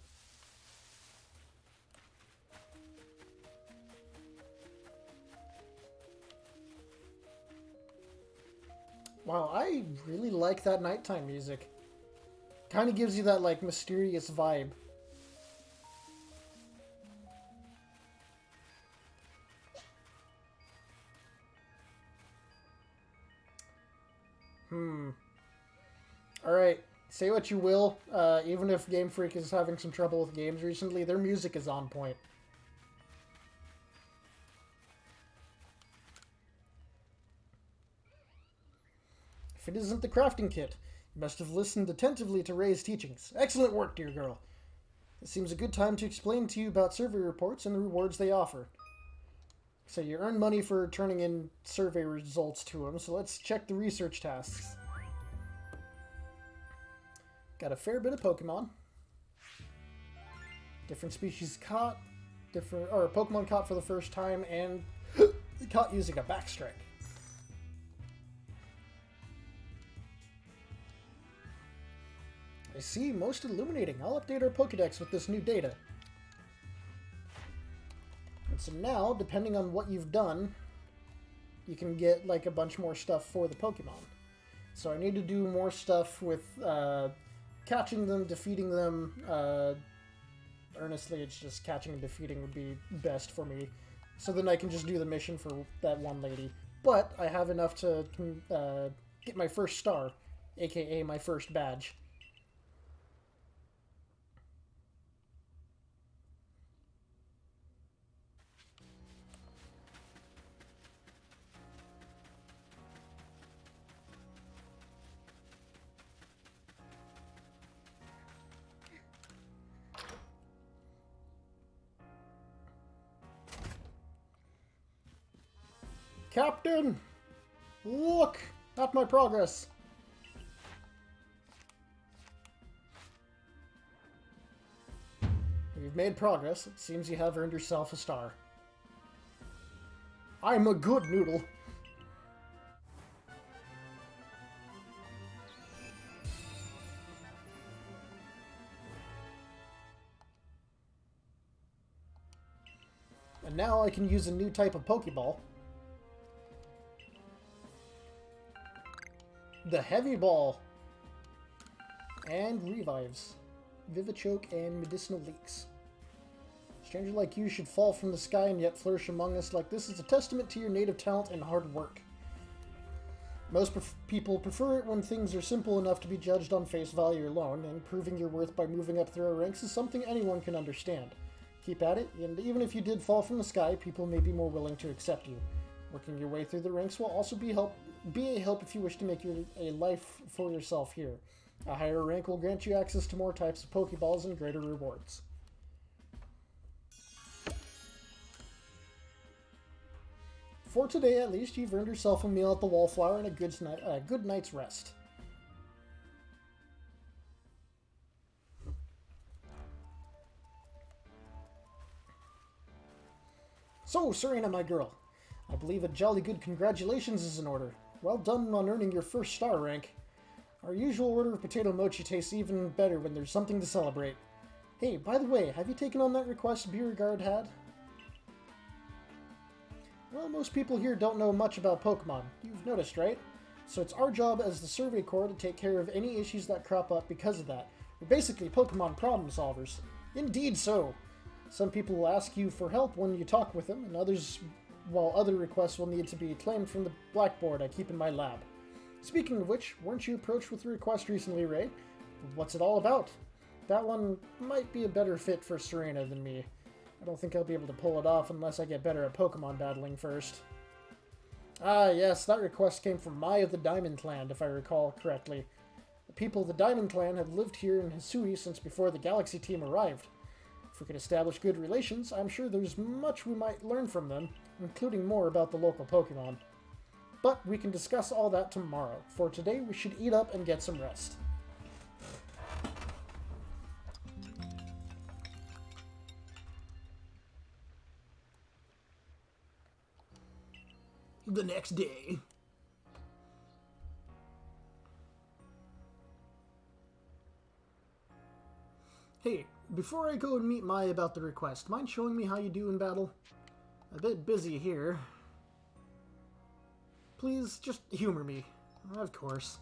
Wow, I really like that nighttime music. Kind of gives you that, like, mysterious vibe. Alright, say what you will, even if Game Freak is having some trouble with games recently, their music is on point. If it isn't the crafting kit, you must have listened attentively to Ray's teachings. Excellent work, dear girl. It seems a good time to explain to you about survey reports and the rewards they offer. So you earn money for turning in survey results to them, so let's check the research tasks. Got a fair bit of Pokemon. Different species caught, Pokemon caught for the first time, and caught using a backstrike. I see, most illuminating. I'll update our Pokedex with this new data. And so now, depending on what you've done, you can get like a bunch more stuff for the Pokemon. So I need to do more stuff with catching them, defeating them. Earnestly, it's just catching and defeating would be best for me. So then I can just do the mission for that one lady. But I have enough to get my first star, aka my first badge. Captain! Look at my progress! You've made progress. It seems you have earned yourself a star. I'm a good noodle. And now I can use a new type of Pokeball. The Heavy Ball. And revives. Vivichoke and medicinal leaks. Stranger like you should fall from the sky and yet flourish among us like this is a testament to your native talent and hard work. Most people prefer it when things are simple enough to be judged on face value alone, and proving your worth by moving up through our ranks is something anyone can understand. Keep at it, and even if you did fall from the sky, people may be more willing to accept you. Working your way through the ranks will also be a help if you wish to make a life for yourself here. A higher rank will grant you access to more types of Pokeballs and greater rewards. For today, at least, you've earned yourself a meal at the Wallflower and a good night's rest. So, Serena, my girl, I believe a jolly good congratulations is in order. Well done on earning your first star rank. Our usual order of potato mochi tastes even better when there's something to celebrate. Hey, by the way, have you taken on that request Beauregard had? Well, most people here don't know much about Pokemon. You've noticed, right? So it's our job as the Survey Corps to take care of any issues that crop up because of that. We're basically Pokemon problem solvers. Indeed so. Some people will ask you for help when you talk with them, and while other requests will need to be claimed from the blackboard I keep in my lab. Speaking of which, weren't you approached with a request recently, Ray? What's it all about? That one might be a better fit for Serena than me. I don't think I'll be able to pull it off unless I get better at Pokemon battling first. Ah, yes, that request came from Mai of the Diamond Clan, if I recall correctly. The people of the Diamond Clan have lived here in Hisui since before the Galaxy team arrived. If we could establish good relations, I'm sure there's much we might learn from them, including more about the local Pokemon. But we can discuss all that tomorrow. For today, we should eat up and get some rest. The next day. Hey, before I go and meet Mai about the request, mind showing me how you do in battle? A bit busy here. Please, just humor me. Of course.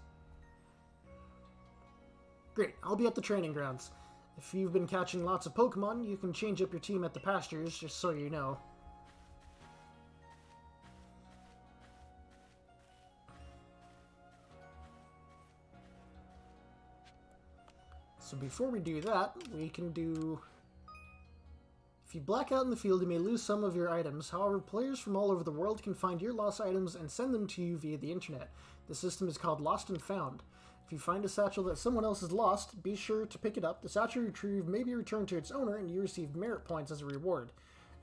Great, I'll be at the training grounds. If you've been catching lots of Pokemon, you can change up your team at the pastures, just so you know. So before we do that, we can do... If you black out in the field, you may lose some of your items. However, players from all over the world can find your lost items and send them to you via the internet. The system is called Lost and Found. If you find a satchel that someone else has lost, be sure to pick it up. The satchel retrieved may be returned to its owner, and you receive merit points as a reward.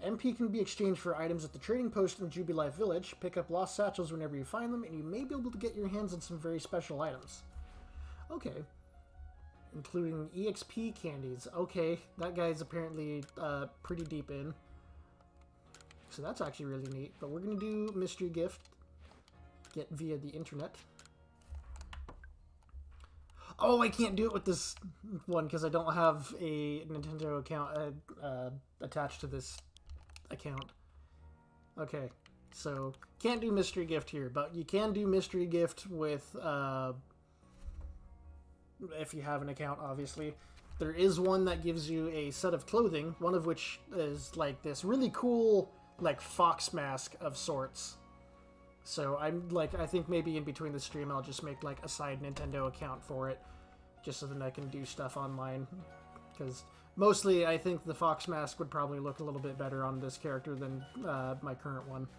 MP can be exchanged for items at the trading post in Jubilife Village. Pick up lost satchels whenever you find them, and you may be able to get your hands on some very special items. Okay. Including EXP candies. Okay, that guy's apparently pretty deep in. So that's actually really neat. But we're going to do Mystery Gift. Get via the internet. Oh, I can't do it with this one because I don't have a Nintendo account attached to this account. Okay, so can't do Mystery Gift here, but you can do Mystery Gift with, if you have an account, obviously. There is one that gives you a set of clothing, one of which is like this really cool, like, fox mask of sorts. So I'm like, I think maybe in between the stream I'll just make like a side Nintendo account for it, just so that I can do stuff online. Because mostly I think the fox mask would probably look a little bit better on this character than my current one.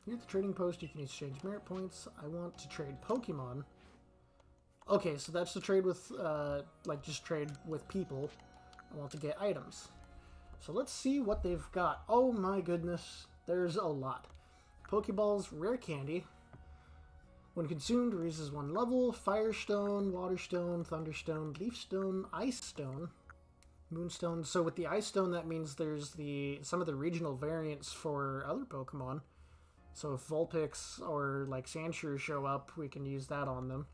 Here at the trading post you can exchange merit points. I want to trade Pokemon. Okay, so that's to trade with, like, just trade with people. I want to get items. So let's see what they've got. Oh my goodness, there's a lot. Pokeballs, rare candy. When consumed, raises 1 level. Firestone, Waterstone, Thunderstone, Leafstone, Ice Stone, Moonstone. So with the Ice Stone, that means there's some of the regional variants for other Pokemon. So if Vulpix or, like, Sandshrew show up, we can use that on them.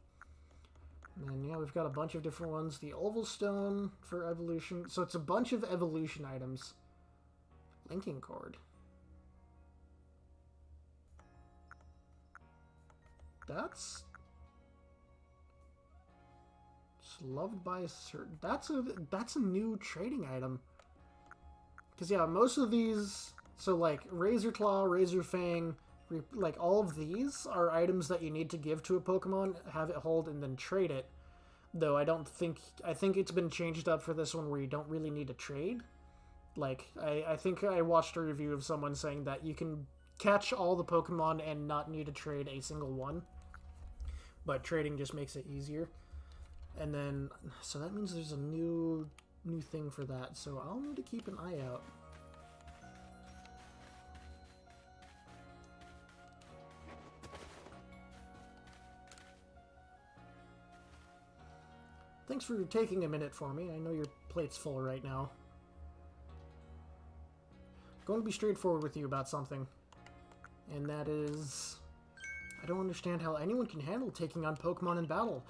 And then, yeah, we've got a bunch of different ones. The Oval Stone for evolution. So it's a bunch of evolution items. Linking Cord. That's... It's loved by a certain... That's a new trading item. Because, yeah, most of these... So, like, Razor Claw, Razor Fang... Like, all of these are items that you need to give to a Pokemon, have it hold, and then trade it. Though I think it's been changed up for this one where you don't really need to trade. Like, I think I watched a review of someone saying that you can catch all the Pokemon and not need to trade a single one. But trading just makes it easier. And then, so that means there's a new thing for that. So I'll need to keep an eye out. Thanks for taking a minute for me. I know your plate's full right now. I'm going to be straightforward with you about something. And that is... I don't understand how anyone can handle taking on Pokemon in battle.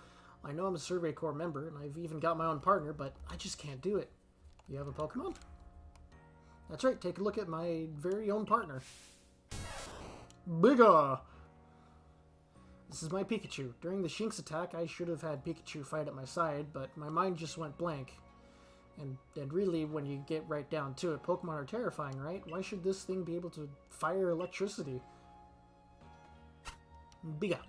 I know I'm a Survey Corps member, and I've even got my own partner, but I just can't do it. You have a Pokemon? That's right, take a look at my very own partner. Bigga! This is my Pikachu. During the Shinx attack, I should have had Pikachu fight at my side, but my mind just went blank. And really, when you get right down to it, Pokemon are terrifying, right? Why should this thing be able to fire electricity? Bigga.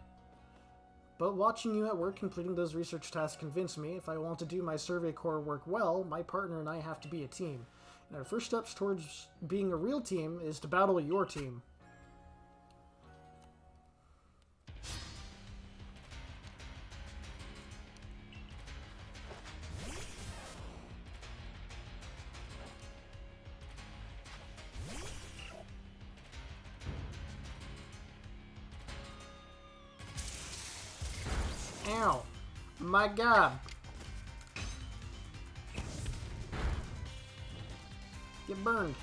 But watching you at work completing those research tasks convinced me if I want to do my Survey Corps work well, my partner and I have to be a team. And our first steps towards being a real team is to battle your team. Ow! My God! Get burned.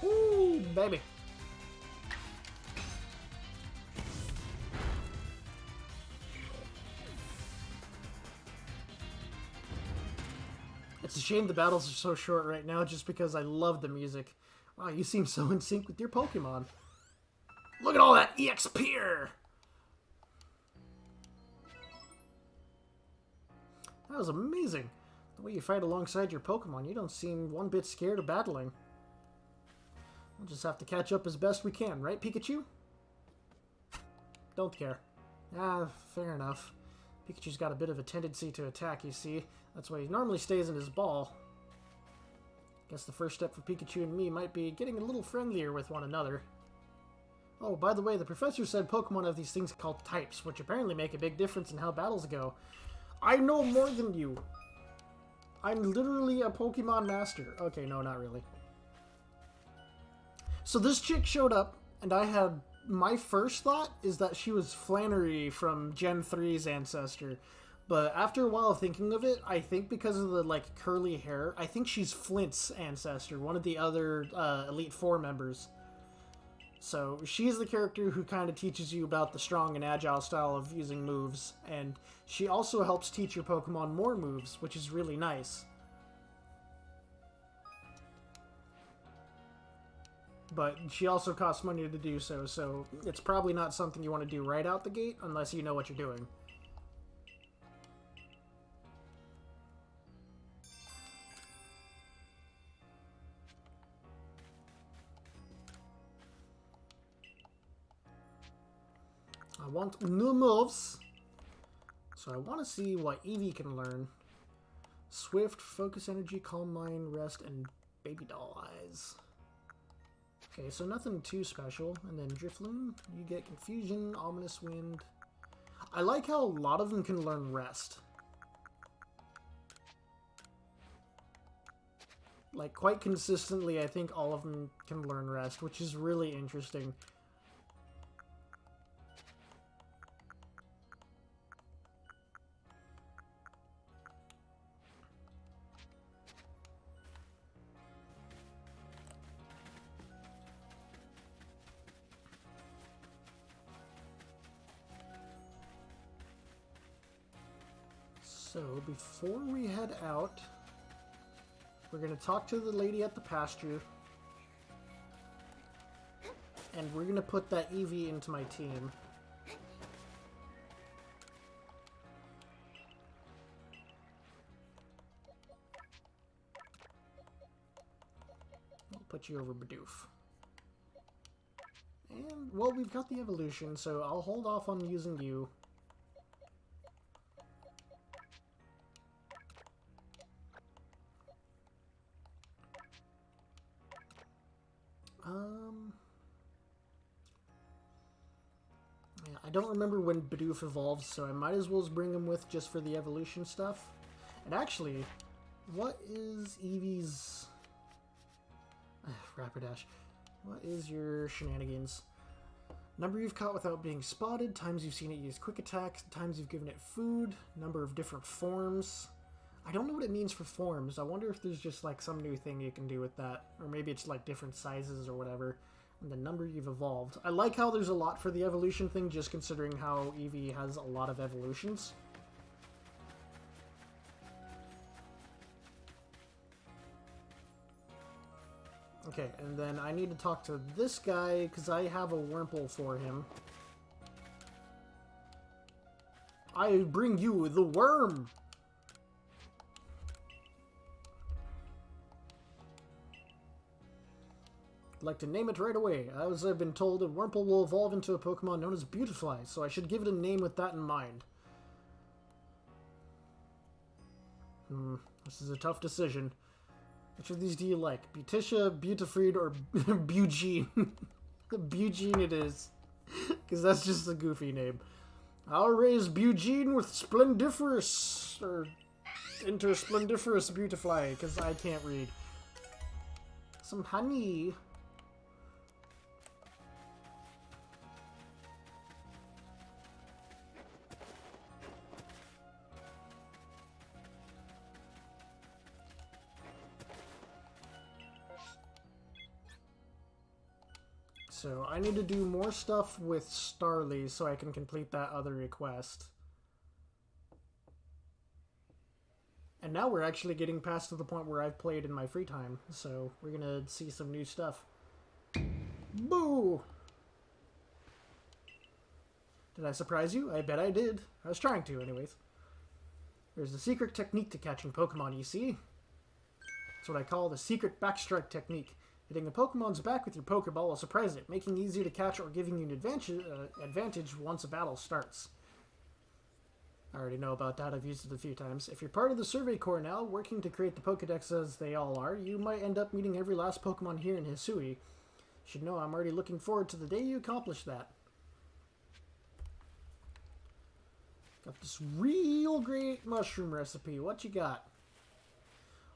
Ooh, baby. It's a shame the battles are so short right now just because I love the music. Wow, you seem so in sync with your Pokemon. Look at all that EXP! That was amazing. The way you fight alongside your Pokemon, you don't seem one bit scared of battling. We'll just have to catch up as best we can, right, Pikachu? Don't care. Ah, fair enough. Pikachu's got a bit of a tendency to attack, you see. That's why he normally stays in his ball. Guess the first step for Pikachu and me might be getting a little friendlier with one another. Oh, by the way, the professor said Pokemon have these things called types, which apparently make a big difference in how battles go. I know more than you! I'm literally a Pokemon master. Okay, no, not really. So this chick showed up, and I had... My first thought is that she was Flannery from Gen 3's ancestor. But after a while of thinking of it, I think because of the, like, curly hair, I think she's Flint's ancestor, one of the other Elite Four members. So she's the character who kind of teaches you about the strong and agile style of using moves, and she also helps teach your Pokemon more moves, which is really nice. But she also costs money to do so, so it's probably not something you want to do right out the gate unless you know what you're doing. I want new moves. So I want to see what Eevee can learn. Swift, Focus Energy, Calm Mind, Rest, and Baby Doll Eyes. Okay, so nothing too special. And then Drifloon, you get Confusion, Ominous Wind. I like how a lot of them can learn Rest. Like, quite consistently, I think all of them can learn Rest, which is really interesting. So, before we head out, we're going to talk to the lady at the pasture. And we're going to put that Eevee into my team. I'll put you over Bidoof. And, well, we've got the evolution, so I'll hold off on using you. Yeah, I don't remember when Bidoof evolves, so I might as well bring him with just for the evolution stuff. And actually, what is Eevee's... Rapidash. What is your shenanigans? Number you've caught without being spotted, times you've seen it use quick attacks, times you've given it food, number of different forms. I don't know what it means for forms. I wonder if there's just like some new thing you can do with that. Or maybe it's like different sizes or whatever. And the number you've evolved. I like how there's a lot for the evolution thing, just considering how Eevee has a lot of evolutions. Okay, and then I need to talk to this guy, because I have a Wurmple for him. I bring you the worm! I'd like to name it right away. As I've been told, a Wurmple will evolve into a Pokemon known as Beautifly, so I should give it a name with that in mind. This is a tough decision. Which of these do you like? Beauticia, Beautifried, or Bugene? Bugene it is. Because that's just a goofy name. I'll raise Bugene with Splendiferous, or Intersplendiferous Beautifly, because I can't read. Some honey. So I need to do more stuff with Starly so I can complete that other request. And now we're actually getting past to the point where I've played in my free time, so we're gonna see some new stuff. Boo! Did I surprise you? I bet I did. I was trying to, anyways. There's a secret technique to catching Pokemon, you see? It's what I call the secret backstrike technique. Hitting a Pokemon's back with your Pokeball will surprise it, making it easier to catch or giving you an advantage once a battle starts. I already know about that, I've used it a few times. If you're part of the Survey Corps now, working to create the Pokedex as they all are, you might end up meeting every last Pokemon here in Hisui. You should know I'm already looking forward to the day you accomplish that. Got this real great mushroom recipe. What you got?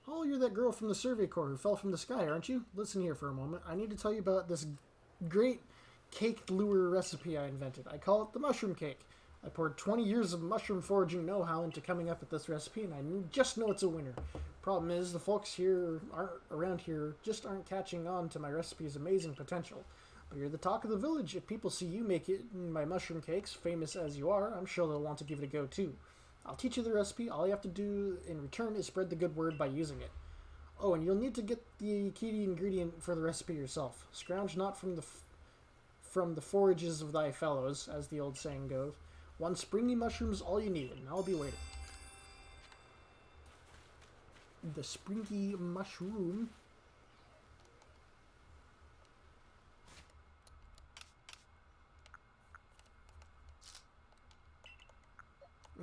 Oh, you're that girl from the Survey Corps who fell from the sky, aren't you? Listen here for a moment. I need to tell you about this great cake lure recipe I invented. I call it the mushroom cake. I poured 20 years of mushroom foraging know-how into coming up with this recipe, and I just know it's a winner. Problem is, the folks around here just aren't catching on to my recipe's amazing potential. But you're the talk of the village. If people see you make it in my mushroom cakes, famous as you are, I'm sure they'll want to give it a go too. I'll teach you the recipe. All you have to do in return is spread the good word by using it. Oh, and you'll need to get the key ingredient for the recipe yourself. Scrounge not from the forages of thy fellows, as the old saying goes. One springy mushroom is all you need, and I'll be waiting. The springy mushroom.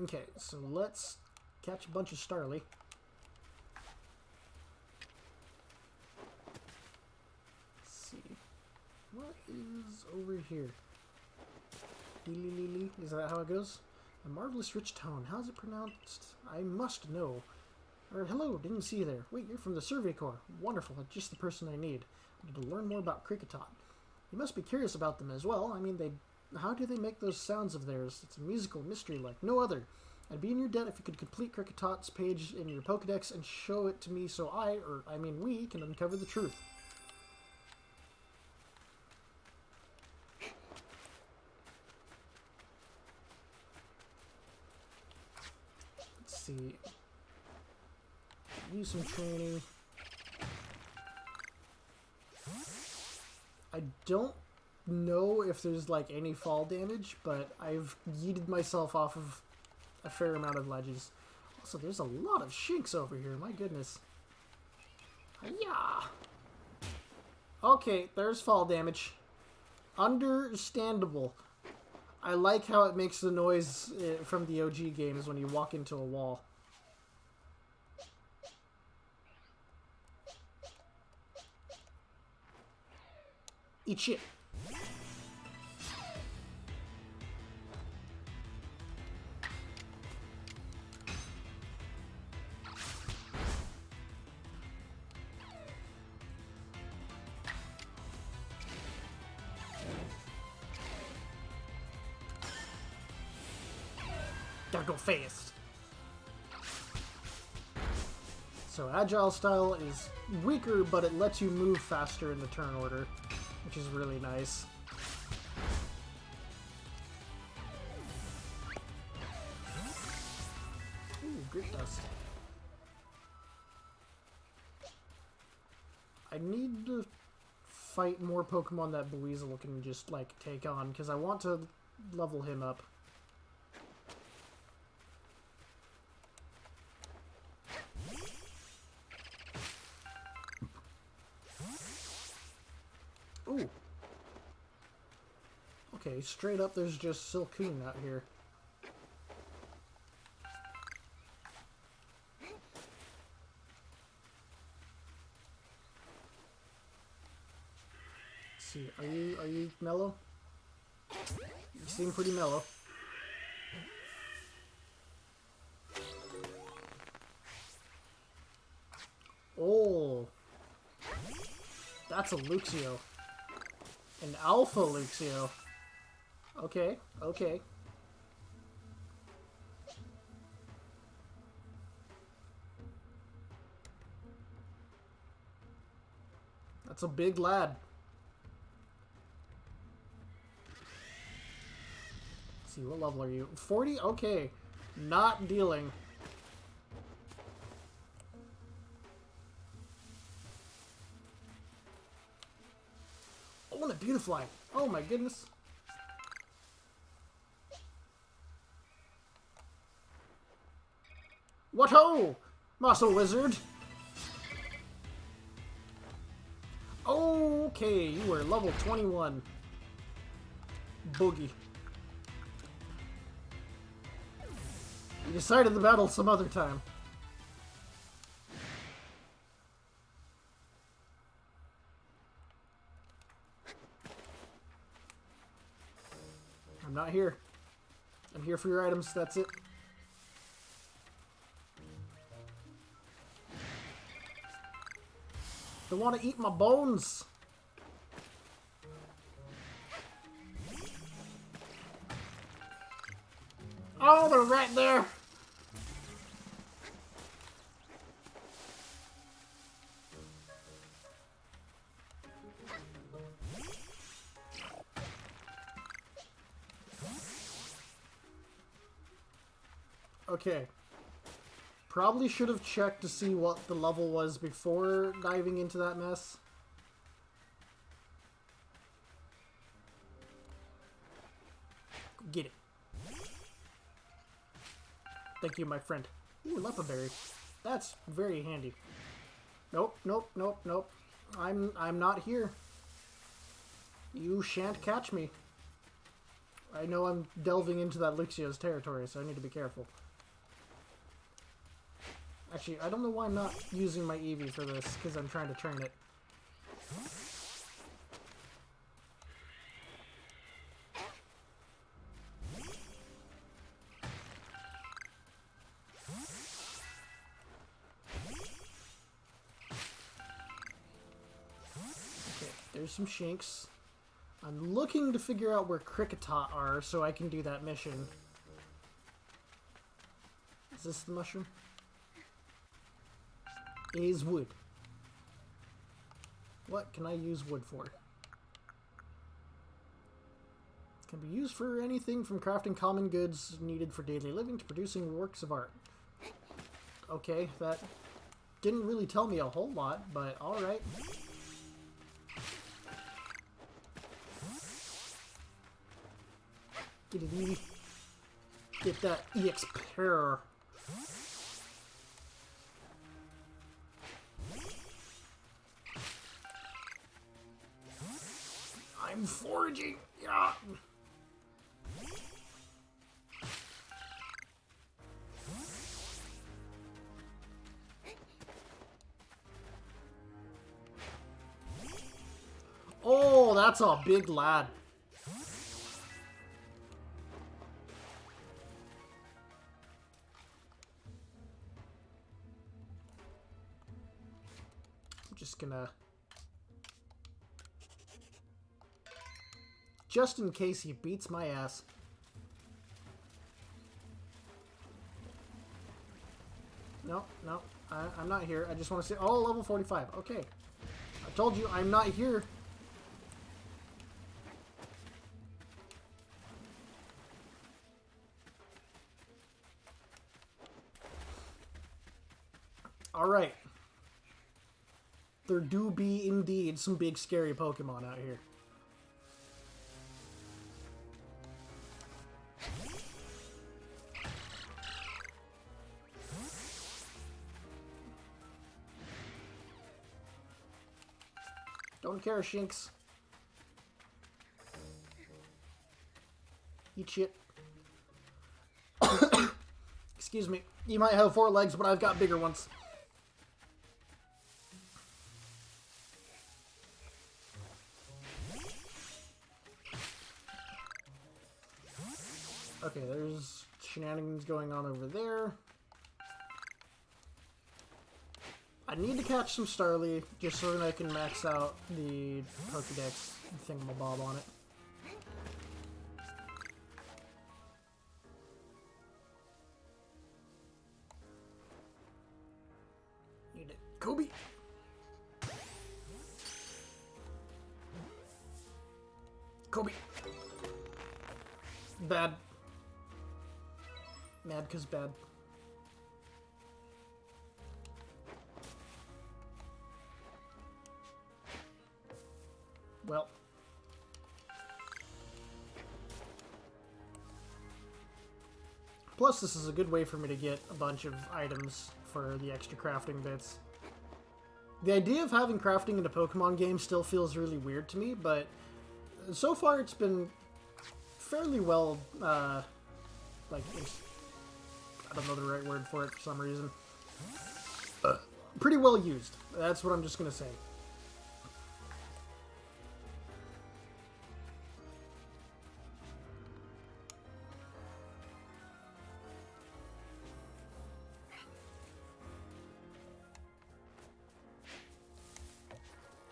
Okay, so let's catch a bunch of Starly. Let's see. What is over here? Is that how it goes? A marvelous rich tone. How's it pronounced? I must know. Or hello, didn't see you there. Wait, you're from the Survey Corps. Wonderful, just the person I need. I need to learn more about Kricketot. You must be curious about them as well. I mean, how do they make those sounds of theirs? It's a musical mystery like no other. I'd be in your debt if you could complete Kricketot's page in your Pokedex and show it to me so we can uncover the truth. Let's see. Use some training. I don't know if there's like any fall damage, but I've yeeted myself off of a fair amount of ledges. Also, there's a lot of shinks over here, my goodness. Yeah. Okay, there's fall damage. Understandable. I like how it makes the noise from the OG games when you walk into a wall. Eat shit. Gotta go fast. So Agile style is weaker, but it lets you move faster in the turn order, which is really nice. Ooh, Grit Dust. I need to fight more Pokemon that Buizel can just, like, take on, because I want to level him up. Ooh. Okay, straight up there's just Silcoon out here. Let's see, are you mellow? You seem pretty mellow. Oh. That's a Luxio. An Alpha Luxio. Okay, okay. That's a big lad. Let's see, what level are you? 40? Okay. Not dealing. Oh, and a Beautifly. Oh my goodness. What ho! Muscle Wizard! Okay, you are level 21. Boogie. You decided the battle some other time. I'm not here. I'm here for your items, that's it. They want to eat my bones. Oh, they're right there. Okay. Probably should have checked to see what the level was before diving into that mess. Get it. Thank you, my friend. Ooh, Lepaberry. That's very handy. Nope, nope, nope, nope. I'm not here. You shan't catch me. I know I'm delving into that Luxio's territory, so I need to be careful. Actually, I don't know why I'm not using my Eevee for this, because I'm trying to train it. Okay, there's some Shinx. I'm looking to figure out where Kricketot are so I can do that mission. Is this the mushroom? Is wood. What can I use wood for? Can be used for anything from crafting common goods needed for daily living to producing works of art. Okay, that didn't really tell me a whole lot, but alright. Get it, Eevee. Get that EX pair. I'm foraging. Yeah. Oh, that's a big lad. I'm just gonna... just in case he beats my ass. No, no, I'm not here. I just want to say, oh, level 45. Okay. I told you I'm not here. Alright. There do be indeed some big scary Pokemon out here. Don't care, Shinx. Eat shit. Excuse me. You might have 4 legs, but I've got bigger ones. Okay, there's shenanigans going on over there. I need to catch some Starly, just so that I can max out the Pokédex thingamabob on it. Need it. Kobe! Kobe! Bad. Mad 'cause bad. Well. Plus, this is a good way for me to get a bunch of items for the extra crafting bits. The idea of having crafting in a Pokemon game still feels really weird to me, but so far it's been fairly well, like, I don't know the right word for it for some reason. Pretty well used. That's what I'm just gonna say.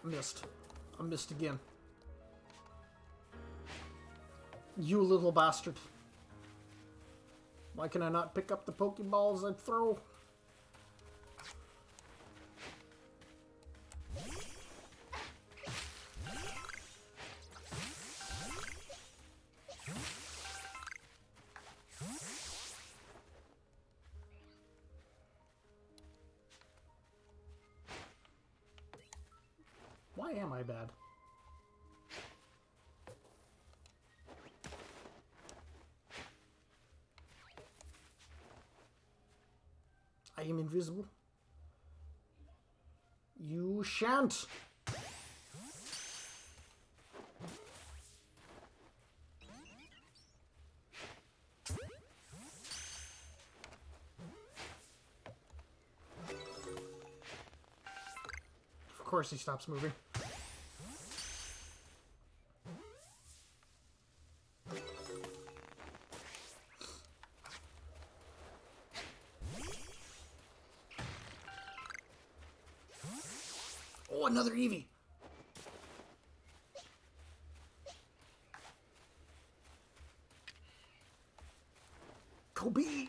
Missed. I missed again. You little bastard. Why can I not pick up the Pokeballs I throw? Why am I bad? I am invisible. You shan't. Of course he stops moving. Oh, another Eevee. Kobe.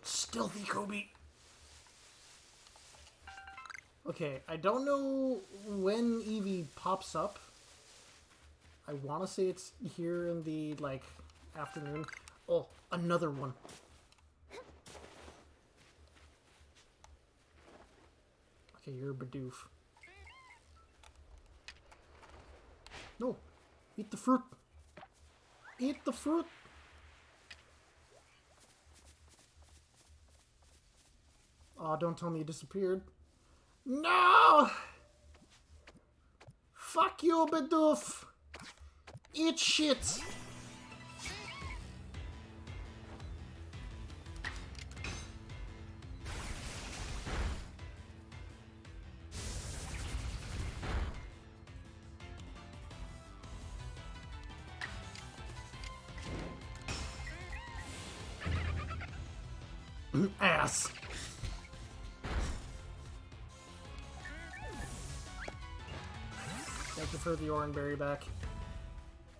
Stealthy Kobe. Okay, I don't know when Eevee pops up. I want to say it's here in the, like, afternoon. Oh, another one. Okay, you're a Bidoof. No, eat the fruit. Eat the fruit. Oh, don't tell me he disappeared. No! Fuck you, Bidoof! Eat shit! Ass! Thank you for the Oranberry back.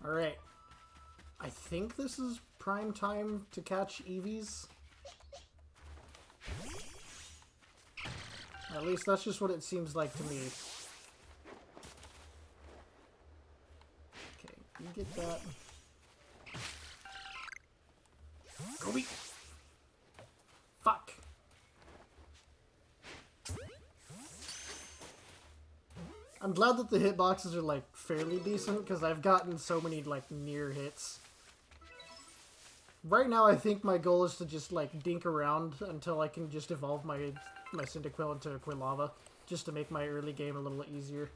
Alright. I think this is prime time to catch Eevees. At least that's just what it seems like to me. Okay, you get that. Kobe! Fuck! I'm glad that the hitboxes are, like, fairly decent, because I've gotten so many, like, near hits. Right now, I think my goal is to just, like, dink around until I can just evolve my Cyndaquil into Quilava, just to make my early game a little easier.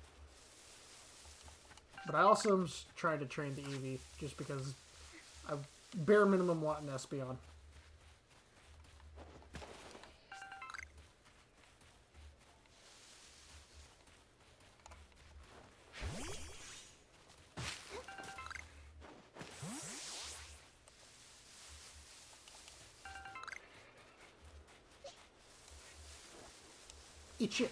But I also am trying to train the Eevee, just because I bare minimum want an Espeon. Eat shit.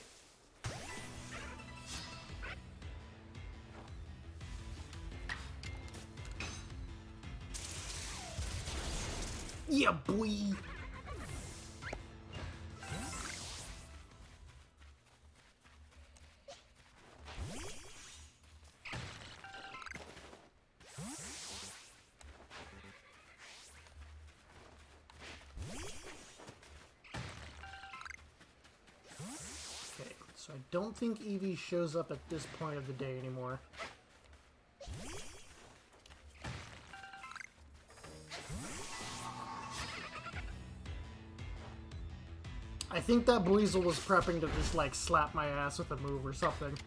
Yeah, boy. So I don't think Eevee shows up at this point of the day anymore. I think that Buizel was prepping to just, like, slap my ass with a move or something.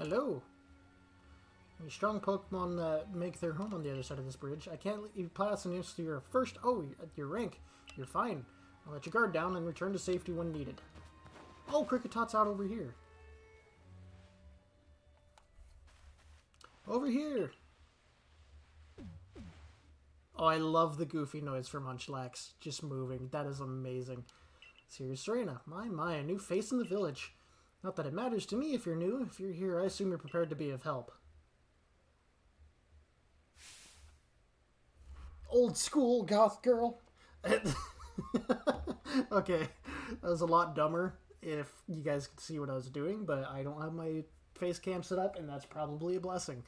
Hello. Any strong Pokemon that make their home on the other side of this bridge. I can't let you pass unless you're first. Oh, at your rank. You're fine. I'll let your guard down and return to safety when needed. Oh, Cricketot's out over here. Over here. Oh, I love the goofy noise for Munchlax. Just moving. That is amazing. So here's Serena. My, a new face in the village. Not that it matters to me if you're new. If you're here, I assume you're prepared to be of help. Old school goth girl. Okay, that was a lot dumber if you guys could see what I was doing, but I don't have my face cam set up, and that's probably a blessing.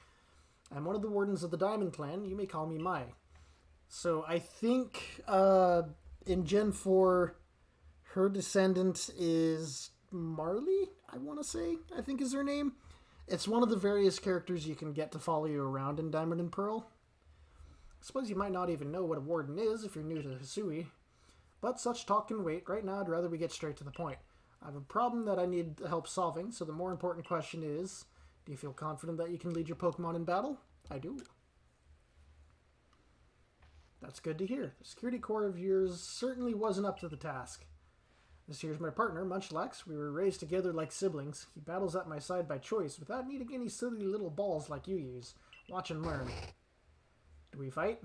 I'm one of the wardens of the Diamond Clan. You may call me Mai. So I think in Gen 4, her descendant is Marley, I want to say, I think is her name. It's one of the various characters you can get to follow you around in Diamond and Pearl. I suppose you might not even know what a warden is if you're new to Hisui. But such talk can wait. Right now, I'd rather we get straight to the point. I have a problem that I need help solving, so the more important question is, do you feel confident that you can lead your Pokemon in battle? I do. That's good to hear. The security core of yours certainly wasn't up to the task. This here's my partner, Munchlax. We were raised together like siblings. He battles at my side by choice without needing any silly little balls like you use. Watch and learn. Do we fight?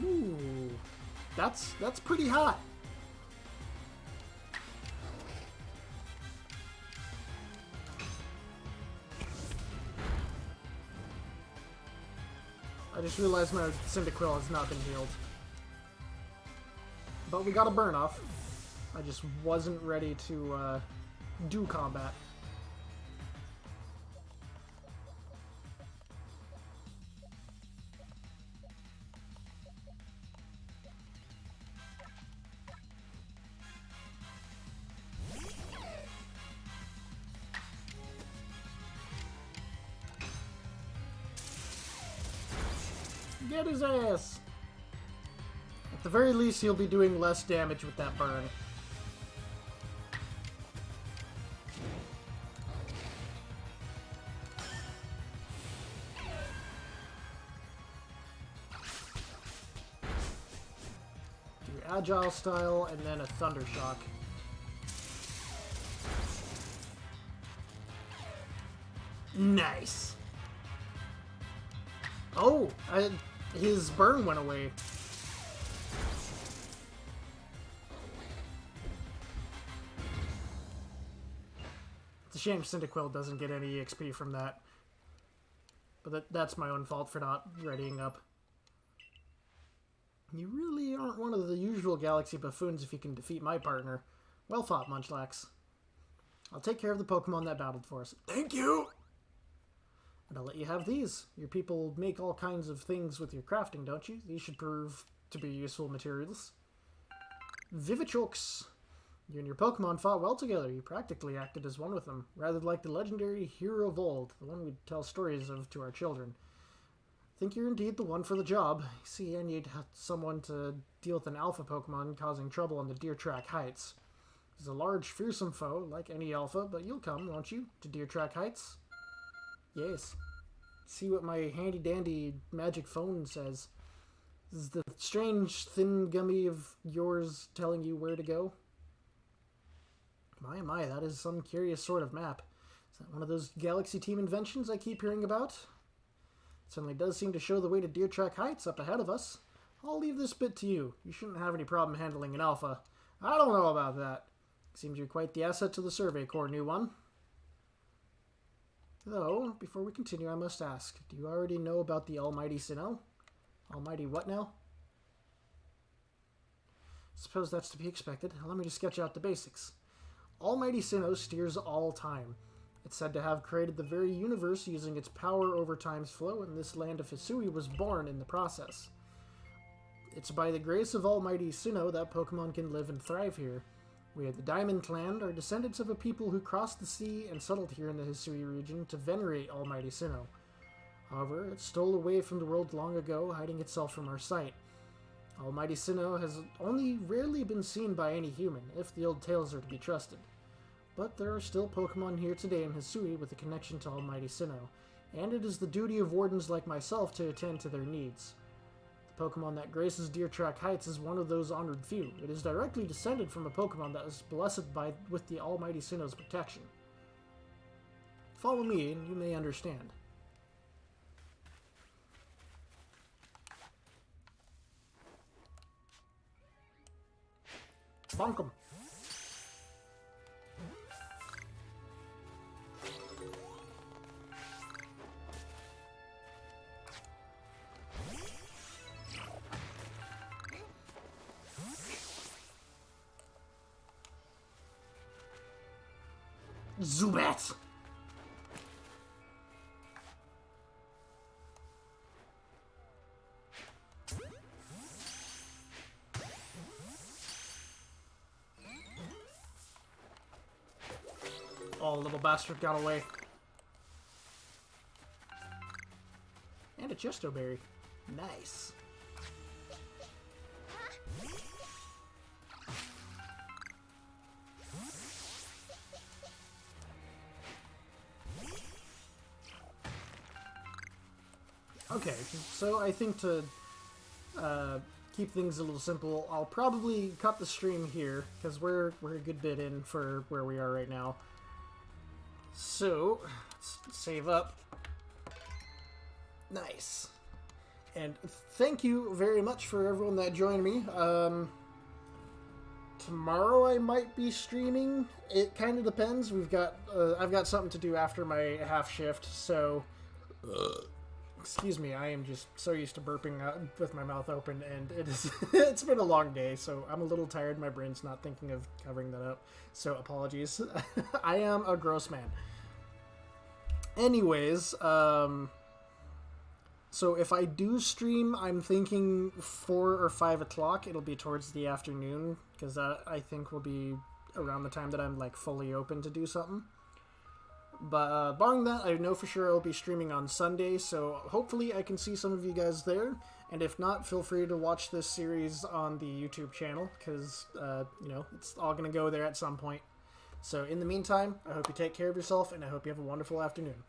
Ooh, that's pretty hot. I just realized my Cyndaquil has not been healed. But we got a burn off. I just wasn't ready to do combat. Get his ass! At the very least, he'll be doing less damage with that burn. Do Agile Style and then a Thunder Shock. Nice! Oh! His burn went away. It's a shame Cyndaquil doesn't get any EXP from that. But that's my own fault for not readying up. You really aren't one of the usual Galaxy buffoons if you can defeat my partner. Well fought, Munchlax. I'll take care of the Pokemon that battled for us. Thank you! And I'll let you have these. Your people make all kinds of things with your crafting, don't you? These should prove to be useful materials. Vivichokes. You and your Pokemon fought well together. You practically acted as one with them, rather like the legendary hero of old, the one we'd tell stories of to our children. I think you're indeed the one for the job. See, I need someone to deal with an alpha Pokemon causing trouble on the Deer Track Heights. He's a large, fearsome foe, like any alpha, but you'll come, won't you, to Deer Track Heights? Yes. See what my handy-dandy magic phone says. Is the strange thin gummy of yours telling you where to go? My, that is some curious sort of map. Is that one of those Galaxy Team inventions I keep hearing about? It certainly does seem to show the way to Deer Track Heights up ahead of us. I'll leave this bit to you. You shouldn't have any problem handling an alpha. I don't know about that. Seems you're quite the asset to the Survey Corps, new one. Though, before we continue, I must ask, do you already know about the Almighty Sinnoh? Almighty what now? Suppose that's to be expected. Allow me to sketch out the basics. Almighty Sinnoh steers all time. It's said to have created the very universe using its power over time's flow, and this land of Hisui was born in the process. It's by the grace of Almighty Sinnoh that Pokemon can live and thrive here. We of the Diamond Clan are descendants of a people who crossed the sea and settled here in the Hisui region to venerate Almighty Sinnoh. However, it stole away from the world long ago, hiding itself from our sight. Almighty Sinnoh has only rarely been seen by any human, if the old tales are to be trusted. But there are still Pokemon here today in Hisui with a connection to Almighty Sinnoh, and it is the duty of wardens like myself to attend to their needs. The Pokemon that graces Deer Track Heights is one of those honored few. It is directly descended from a Pokemon that was blessed with the Almighty Sinnoh's protection. Follow me and you may understand. Bonk 'em. Zubat! Oh, little bastard got away. And a Chesto Berry. Nice. Okay, so I think to keep things a little simple, I'll probably cut the stream here, because we're a good bit in for where we are right now. So, let's save up. Nice. And thank you very much for everyone that joined me. Tomorrow I might be streaming. It kind of depends. I've got something to do after my half shift, so... Excuse me, I am just so used to burping with my mouth open, and it's been a long day, so I'm a little tired. My brain's not thinking of covering that up, so apologies. I am a gross man. Anyways, so if I do stream, I'm thinking 4 or 5 o'clock. It'll be towards the afternoon, because that, I think, will be around the time that I'm, like, fully open to do something. But barring that, I know for sure I'll be streaming on Sunday, so hopefully I can see some of you guys there. And if not, feel free to watch this series on the YouTube channel, because, you know, it's all going to go there at some point. So in the meantime, I hope you take care of yourself, and I hope you have a wonderful afternoon.